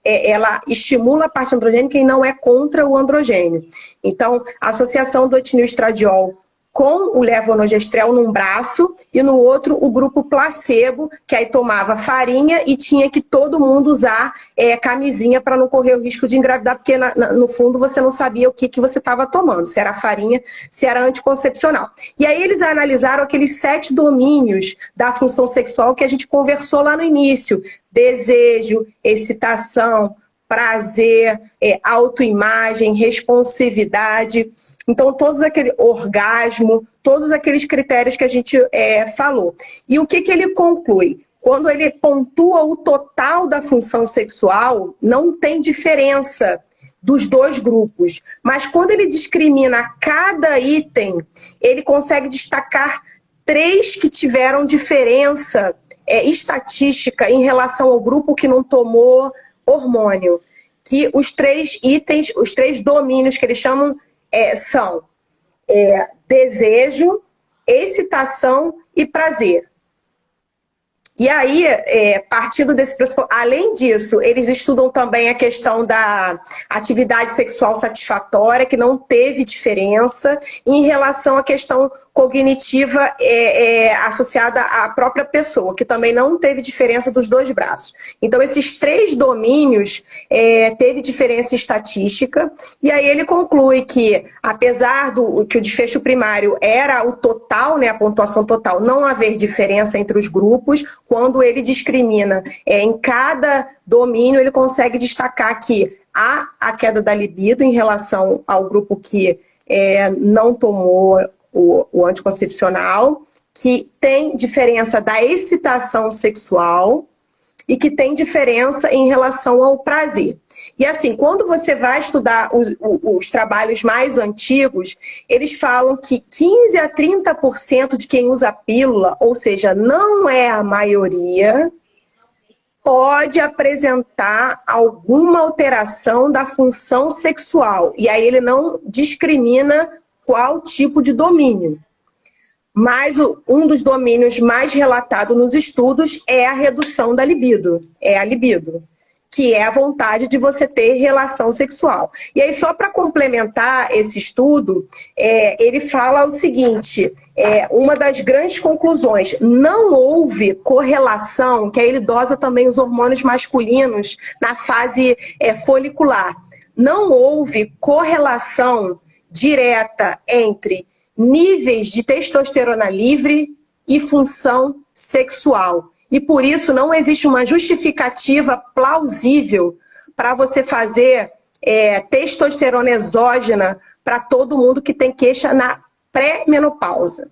ela estimula a parte androgênica e não é contra o androgênio. Então, a associação do etilneestradiol com o levonorgestrel num braço e no outro o grupo placebo, que aí tomava farinha e tinha que todo mundo usar camisinha para não correr o risco de engravidar, porque no fundo você não sabia o que você estava tomando, se era farinha, se era anticoncepcional. E aí eles analisaram aqueles 7 domínios da função sexual que a gente conversou lá no início: desejo, excitação, prazer, autoimagem, responsividade. Então, todos aquele orgasmo, todos aqueles critérios que a gente falou. E o que ele conclui? Quando ele pontua o total da função sexual, não tem diferença dos 2 grupos. Mas quando ele discrimina cada item, ele consegue destacar 3 que tiveram diferença estatística em relação ao grupo que não tomou hormônio. Que os 3 itens, os 3 domínios que eles chamam são desejo, excitação e prazer. E aí, partindo desse pressuposto, além disso, eles estudam também a questão da atividade sexual satisfatória, que não teve diferença, em relação à questão cognitiva associada à própria pessoa, que também não teve diferença dos dois braços. Então, esses 3 domínios teve diferença estatística, e aí ele conclui que, apesar que o desfecho primário era o total, né, a pontuação total, não haver diferença entre os grupos, quando ele discrimina em cada domínio, ele consegue destacar que há a queda da libido em relação ao grupo que não tomou o anticoncepcional, que tem diferença da excitação sexual e que tem diferença em relação ao prazer. E assim, quando você vai estudar os trabalhos mais antigos, eles falam que 15 a 30% de quem usa pílula, ou seja, não é a maioria, pode apresentar alguma alteração da função sexual. E aí ele não discrimina qual tipo de domínio. Mas um dos domínios mais relatados nos estudos é a redução da libido, que é a vontade de você ter relação sexual. E aí, só para complementar esse estudo, ele fala o seguinte, uma das grandes conclusões, não houve correlação, que aí ele dosa também os hormônios masculinos na fase folicular, não houve correlação direta entre níveis de testosterona livre e função sexual. E por isso não existe uma justificativa plausível para você fazer testosterona exógena para todo mundo que tem queixa na pré-menopausa.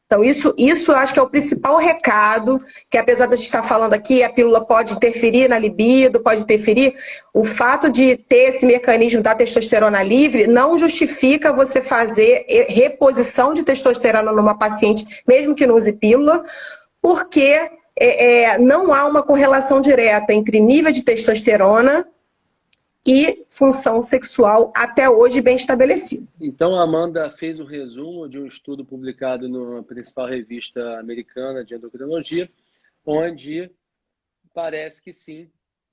Então isso eu acho que é o principal recado, que apesar de a gente estar falando aqui, a pílula pode interferir na libido, pode interferir, o fato de ter esse mecanismo da testosterona livre não justifica você fazer reposição de testosterona numa paciente, mesmo que não use pílula, porque não há uma correlação direta entre nível de testosterona e função sexual até hoje bem estabelecido. Então, a Amanda fez um resumo de um estudo publicado na principal revista americana de endocrinologia, onde parece que sim,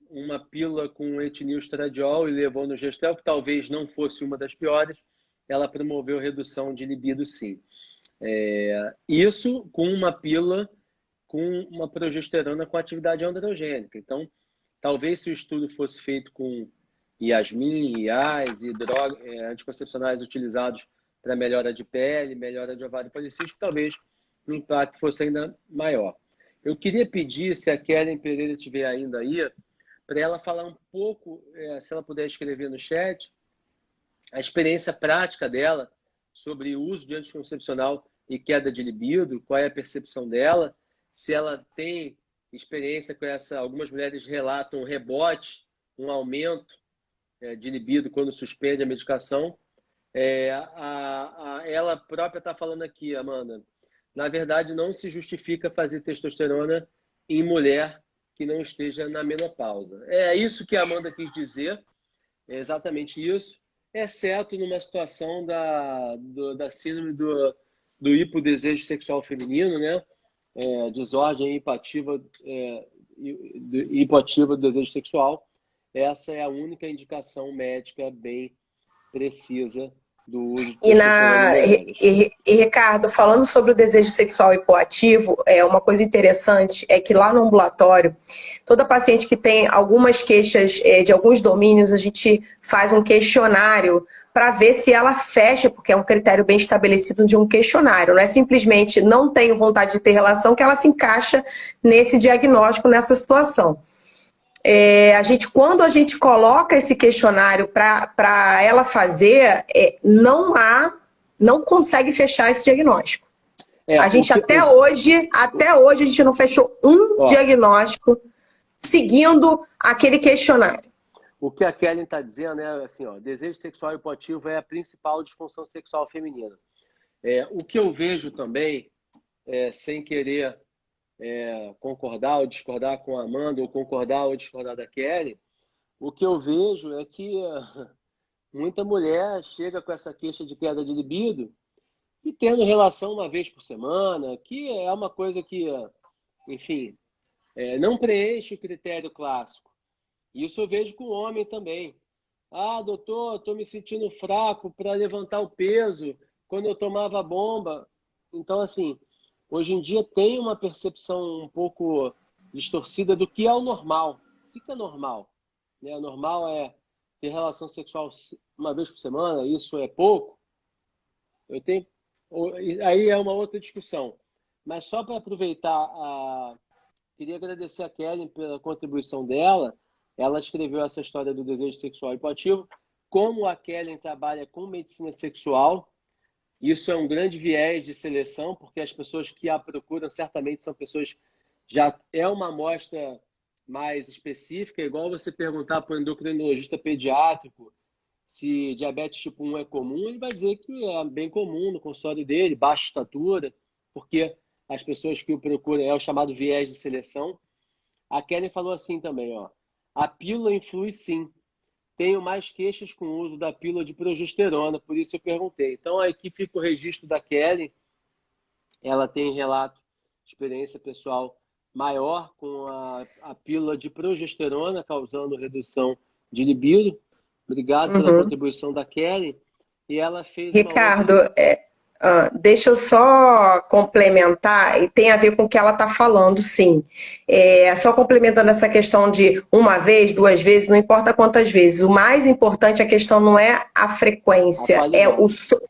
uma pílula com etilneoestradiol e levonorgestrel, que talvez não fosse uma das piores, ela promoveu redução de libido, sim. Isso com uma pílula com uma progesterona com atividade androgênica. Então, talvez se o estudo fosse feito com Yasmin, IAs e drogas anticoncepcionais utilizados para melhora de pele, melhora de ovário policístico, talvez o impacto fosse ainda maior. Eu queria pedir, se a Kellen Pereira estiver ainda aí, para ela falar um pouco, se ela puder escrever no chat, a experiência prática dela sobre o uso de anticoncepcional e queda de libido, qual é a percepção dela, se ela tem experiência com essa. Algumas mulheres relatam um rebote, um aumento de libido quando suspende a medicação. Ela própria está falando aqui, Amanda, na verdade não se justifica fazer testosterona em mulher que não esteja na menopausa. É isso que a Amanda quis dizer, é exatamente isso, exceto numa situação da síndrome do hipodesejo sexual feminino, né? Desordem hipoativa do desejo sexual. Essa é a única indicação médica bem precisa do uso de e Ricardo, falando sobre o desejo sexual hipoativo, uma coisa interessante é que lá no ambulatório, toda paciente que tem algumas queixas de alguns domínios, a gente faz um questionário para ver se ela fecha, porque é um critério bem estabelecido de um questionário. Não é simplesmente não tenho vontade de ter relação que ela se encaixa nesse diagnóstico, nessa situação. Quando a gente coloca esse questionário para ela fazer, não consegue fechar esse diagnóstico. A gente até hoje a gente não fechou diagnóstico seguindo aquele questionário. O que a Kellen está dizendo é assim, desejo sexual hipoativo é a principal disfunção sexual feminina. O que eu vejo também, sem querer concordar ou discordar com a Amanda, ou concordar ou discordar da Kelly, o que eu vejo é que muita mulher chega com essa queixa de queda de libido e tendo relação uma vez por semana, que é uma coisa que, enfim, não preenche o critério clássico. Isso eu vejo com o homem também. Ah, doutor, estou me sentindo fraco para levantar o peso quando eu tomava bomba. Então, assim, hoje em dia tem uma percepção um pouco distorcida do que é o normal. O que é normal? O normal é ter relação sexual uma vez por semana, isso é pouco? Eu tenho... Aí é uma outra discussão. Mas só para aproveitar, queria agradecer a Kellen pela contribuição dela. Ela escreveu essa história do desejo sexual hipoativo. Como a Kellen trabalha com medicina sexual, isso é um grande viés de seleção, porque as pessoas que a procuram certamente são pessoas já é uma amostra mais específica, igual você perguntar para o endocrinologista pediátrico se diabetes tipo 1 é comum, ele vai dizer que é bem comum no consultório dele, baixa estatura, porque as pessoas que o procuram é o chamado viés de seleção. A Kellen falou assim também, ó, a pílula influi sim. Tenho mais queixas com o uso da pílula de progesterona, por isso eu perguntei. Então, aqui fica o registro da Kellen. Ela tem relato, experiência pessoal maior com a pílula de progesterona, causando redução de libido. Obrigado pela contribuição da Kellen. E ela fez Ricardo, deixa eu só complementar, e tem a ver com o que ela está falando, sim. Só complementando essa questão de uma vez, duas vezes, não importa quantas vezes. O mais importante, a questão não é a frequência,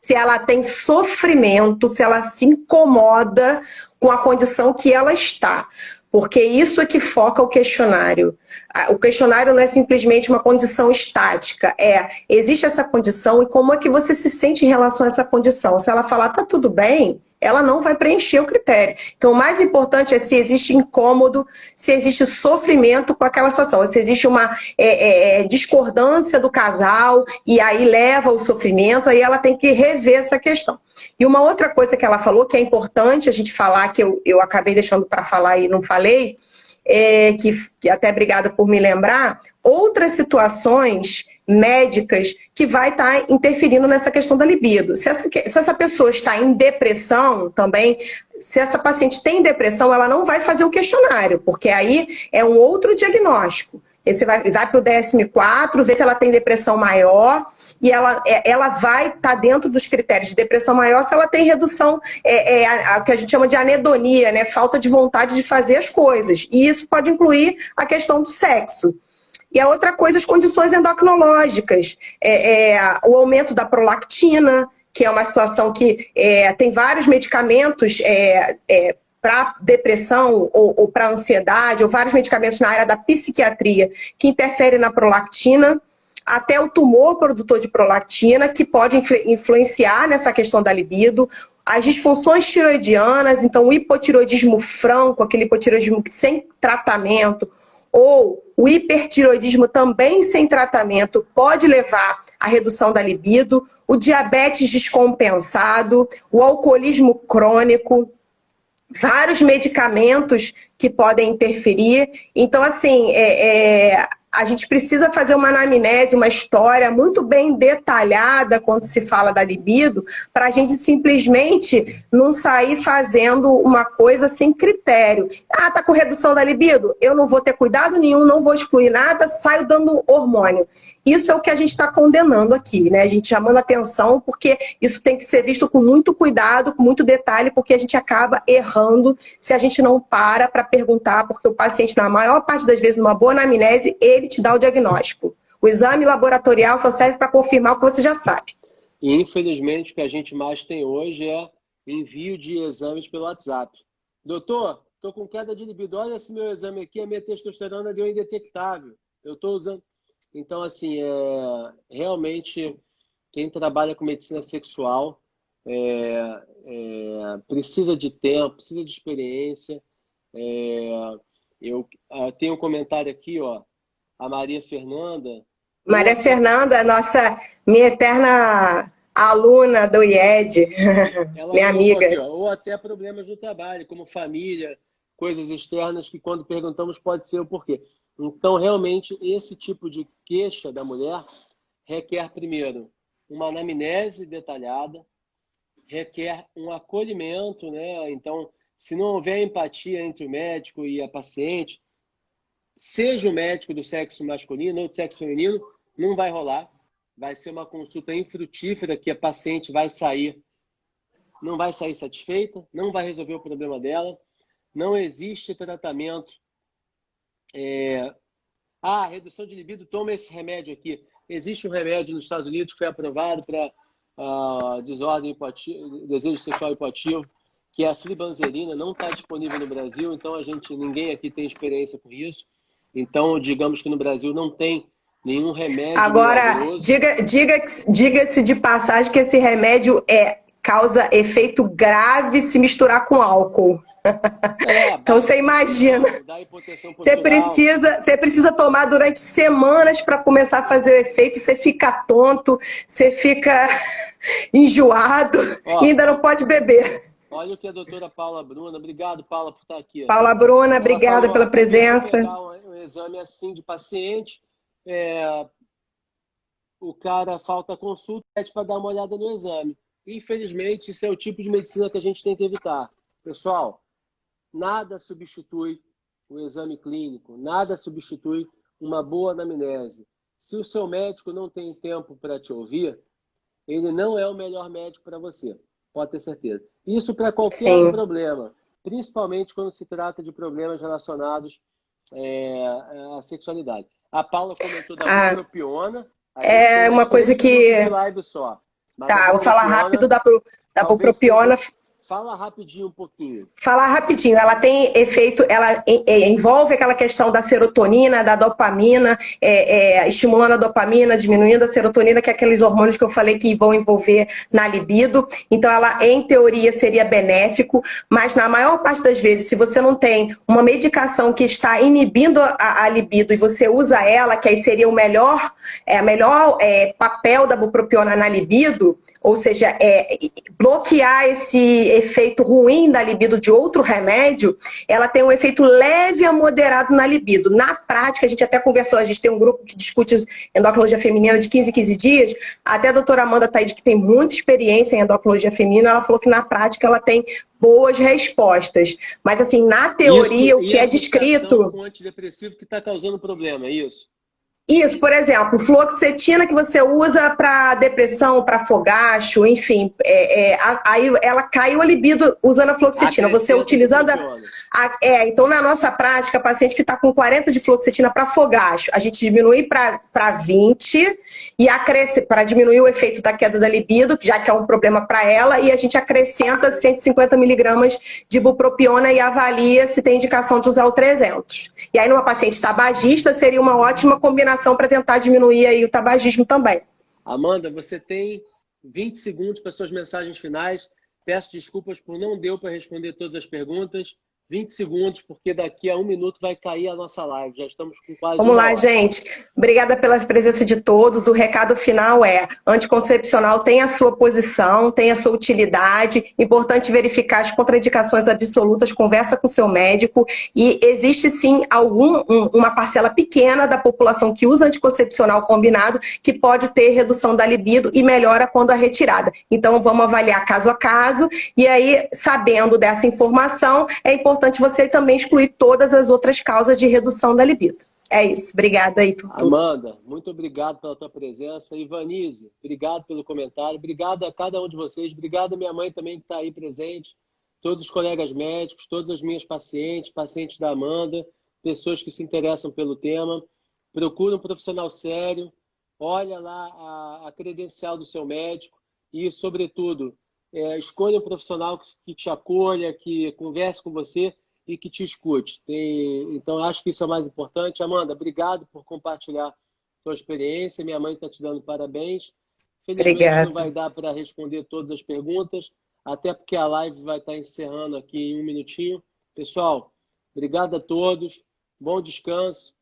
se ela tem sofrimento, se ela se incomoda com a condição que ela está. Porque isso é que foca o questionário. O questionário não é simplesmente uma condição estática, existe essa condição e como é que você se sente em relação a essa condição. Se ela falar, tá tudo bem, ela não vai preencher o critério. Então, o mais importante é se existe incômodo, se existe sofrimento com aquela situação, se existe uma discordância do casal e aí leva ao sofrimento, aí ela tem que rever essa questão. E uma outra coisa que ela falou, que é importante a gente falar, que eu acabei deixando para falar e não falei, que até obrigada por me lembrar, outras situações médicas que vai estar interferindo nessa questão da libido. Se essa pessoa está em depressão também, se essa paciente tem depressão, ela não vai fazer o questionário, porque aí é um outro diagnóstico. Você vai para o DSM-4, ver se ela tem depressão maior, e ela vai estar dentro dos critérios de depressão maior se ela tem redução, o que a gente chama de anedonia, né? Falta de vontade de fazer as coisas. E isso pode incluir a questão do sexo. E a outra coisa, as condições endocrinológicas, o aumento da prolactina, que é uma situação que tem vários medicamentos para depressão ou para ansiedade, ou vários medicamentos na área da psiquiatria que interferem na prolactina, até o tumor produtor de prolactina, que pode influenciar nessa questão da libido, as disfunções tiroidianas, então o hipotiroidismo franco, aquele hipotiroidismo sem tratamento, ou o hipertiroidismo também sem tratamento pode levar à redução da libido, o diabetes descompensado, o alcoolismo crônico, vários medicamentos que podem interferir. Então, assim, a gente precisa fazer uma anamnese, uma história muito bem detalhada quando se fala da libido, para a gente simplesmente não sair fazendo uma coisa sem critério. Ah, tá com redução da libido? Eu não vou ter cuidado nenhum, não vou excluir nada, saio dando hormônio. Isso é o que a gente está condenando aqui, né? A gente chamando atenção, porque isso tem que ser visto com muito cuidado, com muito detalhe, porque a gente acaba errando se a gente não para perguntar, porque o paciente, na maior parte das vezes, numa boa anamnese, ele te dá o diagnóstico. O exame laboratorial só serve para confirmar o que você já sabe. E, infelizmente, o que a gente mais tem hoje é envio de exames pelo WhatsApp. Doutor, estou com queda de libido. Olha esse meu exame aqui, a minha testosterona deu indetectável. Eu estou usando... Então, assim, realmente, quem trabalha com medicina sexual precisa de tempo, precisa de experiência. Eu tenho um comentário aqui, ó. A Maria Fernanda. Maria Fernanda, minha eterna aluna do IED, minha amiga. Aqui, ó, ou até problemas no trabalho, como família, coisas externas que quando perguntamos pode ser o porquê. Então, realmente, esse tipo de queixa da mulher requer, primeiro, uma anamnese detalhada, requer um acolhimento, né? Então, se não houver empatia entre o médico e a paciente, seja o médico do sexo masculino ou do sexo feminino, não vai rolar. Vai ser uma consulta infrutífera que a paciente não vai sair satisfeita, não vai resolver o problema dela. Não existe tratamento. Redução de libido, toma esse remédio aqui. Existe um remédio nos Estados Unidos que foi aprovado para desordem desejo sexual hipoativo, que é a flibanserina, não está disponível no Brasil, então ninguém aqui tem experiência com isso. Então, digamos que no Brasil não tem nenhum remédio. Agora, diga-se de passagem que esse remédio causa efeito grave se misturar com álcool. Então você imagina, você precisa tomar durante semanas para começar a fazer o efeito, você fica tonto, você fica enjoado e ainda não pode beber. Olha o que a doutora Paula Bruna, obrigado Paula por estar aqui. Paula Bruna, obrigada pela presença. Pegar um exame assim de paciente, o cara falta consulta, pede para dar uma olhada no exame. Infelizmente, isso é o tipo de medicina que a gente tem que evitar. Pessoal, nada substitui o exame clínico, nada substitui uma boa anamnese. Se o seu médico não tem tempo para te ouvir, ele não é o melhor médico para você, pode ter certeza. Isso para qualquer problema, principalmente quando se trata de problemas relacionados à sexualidade. A Paula comentou da bupropiona. É uma coisa que... Live só. Tá, vou falar rápido da bupropiona. Fala rapidinho um pouquinho. Falar rapidinho. Ela tem efeito, ela envolve aquela questão da serotonina, da dopamina, estimulando a dopamina, diminuindo a serotonina, que é aqueles hormônios que eu falei que vão envolver na libido. Então, ela, em teoria, seria benéfico, mas na maior parte das vezes, se você não tem uma medicação que está inibindo a libido e você usa ela, que aí seria o melhor papel da bupropiona na libido, ou seja, bloquear esse efeito ruim da libido de outro remédio, ela tem um efeito leve a moderado na libido. Na prática, a gente até conversou, a gente tem um grupo que discute endocrinologia feminina de 15 em 15 dias, até a doutora Amanda Taide, que tem muita experiência em endocrinologia feminina, ela falou que na prática ela tem boas respostas. Mas assim, na teoria, o que é descrito... com antidepressivo que está causando problema, é isso? Isso, por exemplo, fluoxetina que você usa para depressão, para fogacho, enfim, aí ela caiu a libido usando a fluoxetina. Você utilizando então na nossa prática, paciente que está com 40 de fluoxetina para fogacho, a gente diminui para 20 e acresce para diminuir o efeito da queda da libido, já que é um problema para ela, e a gente acrescenta 150 miligramas de bupropiona e avalia se tem indicação de usar o 300. E aí numa paciente tabagista seria uma ótima combinação para tentar diminuir aí o tabagismo também. Amanda, você tem 20 segundos para suas mensagens finais. Peço desculpas por não deu para responder todas as perguntas. 20 segundos, porque daqui a 1 minuto vai cair a nossa live. Já estamos com quase Vamos lá, gente. Obrigada pela presença de todos. O recado final é: anticoncepcional tem a sua posição, tem a sua utilidade. Importante verificar as contraindicações absolutas, conversa com seu médico. E existe sim uma parcela pequena da população que usa anticoncepcional combinado que pode ter redução da libido e melhora quando a retirada. Então vamos avaliar caso a caso. E aí, sabendo dessa informação, é importante você também excluir todas as outras causas de redução da libido. É isso. Obrigada aí por tudo. Amanda, muito obrigado pela tua presença. Ivanise, obrigado pelo comentário. Obrigado a cada um de vocês. Obrigado à minha mãe também que está aí presente. Todos os colegas médicos, todas as minhas pacientes, pacientes da Amanda, pessoas que se interessam pelo tema. Procura um profissional sério. Olha lá a credencial do seu médico e, sobretudo, escolha um profissional que te acolha, que converse com você e que te escute. Então, acho que isso é o mais importante. Amanda, obrigado por compartilhar sua experiência. Minha mãe está te dando parabéns. Felizmente não vai dar para responder todas as perguntas, até porque a live vai estar encerrando aqui em 1 minutinho. Pessoal, obrigado a todos. Bom descanso.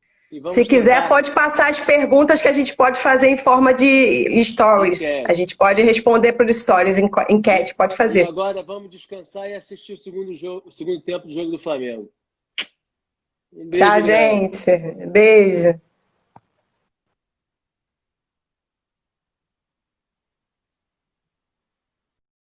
Se quiser, pode passar as perguntas que a gente pode fazer em forma de stories. A gente pode responder por stories, enquete, pode fazer. E agora vamos descansar e assistir o segundo tempo do jogo do Flamengo. Tchau, gente. Beijo.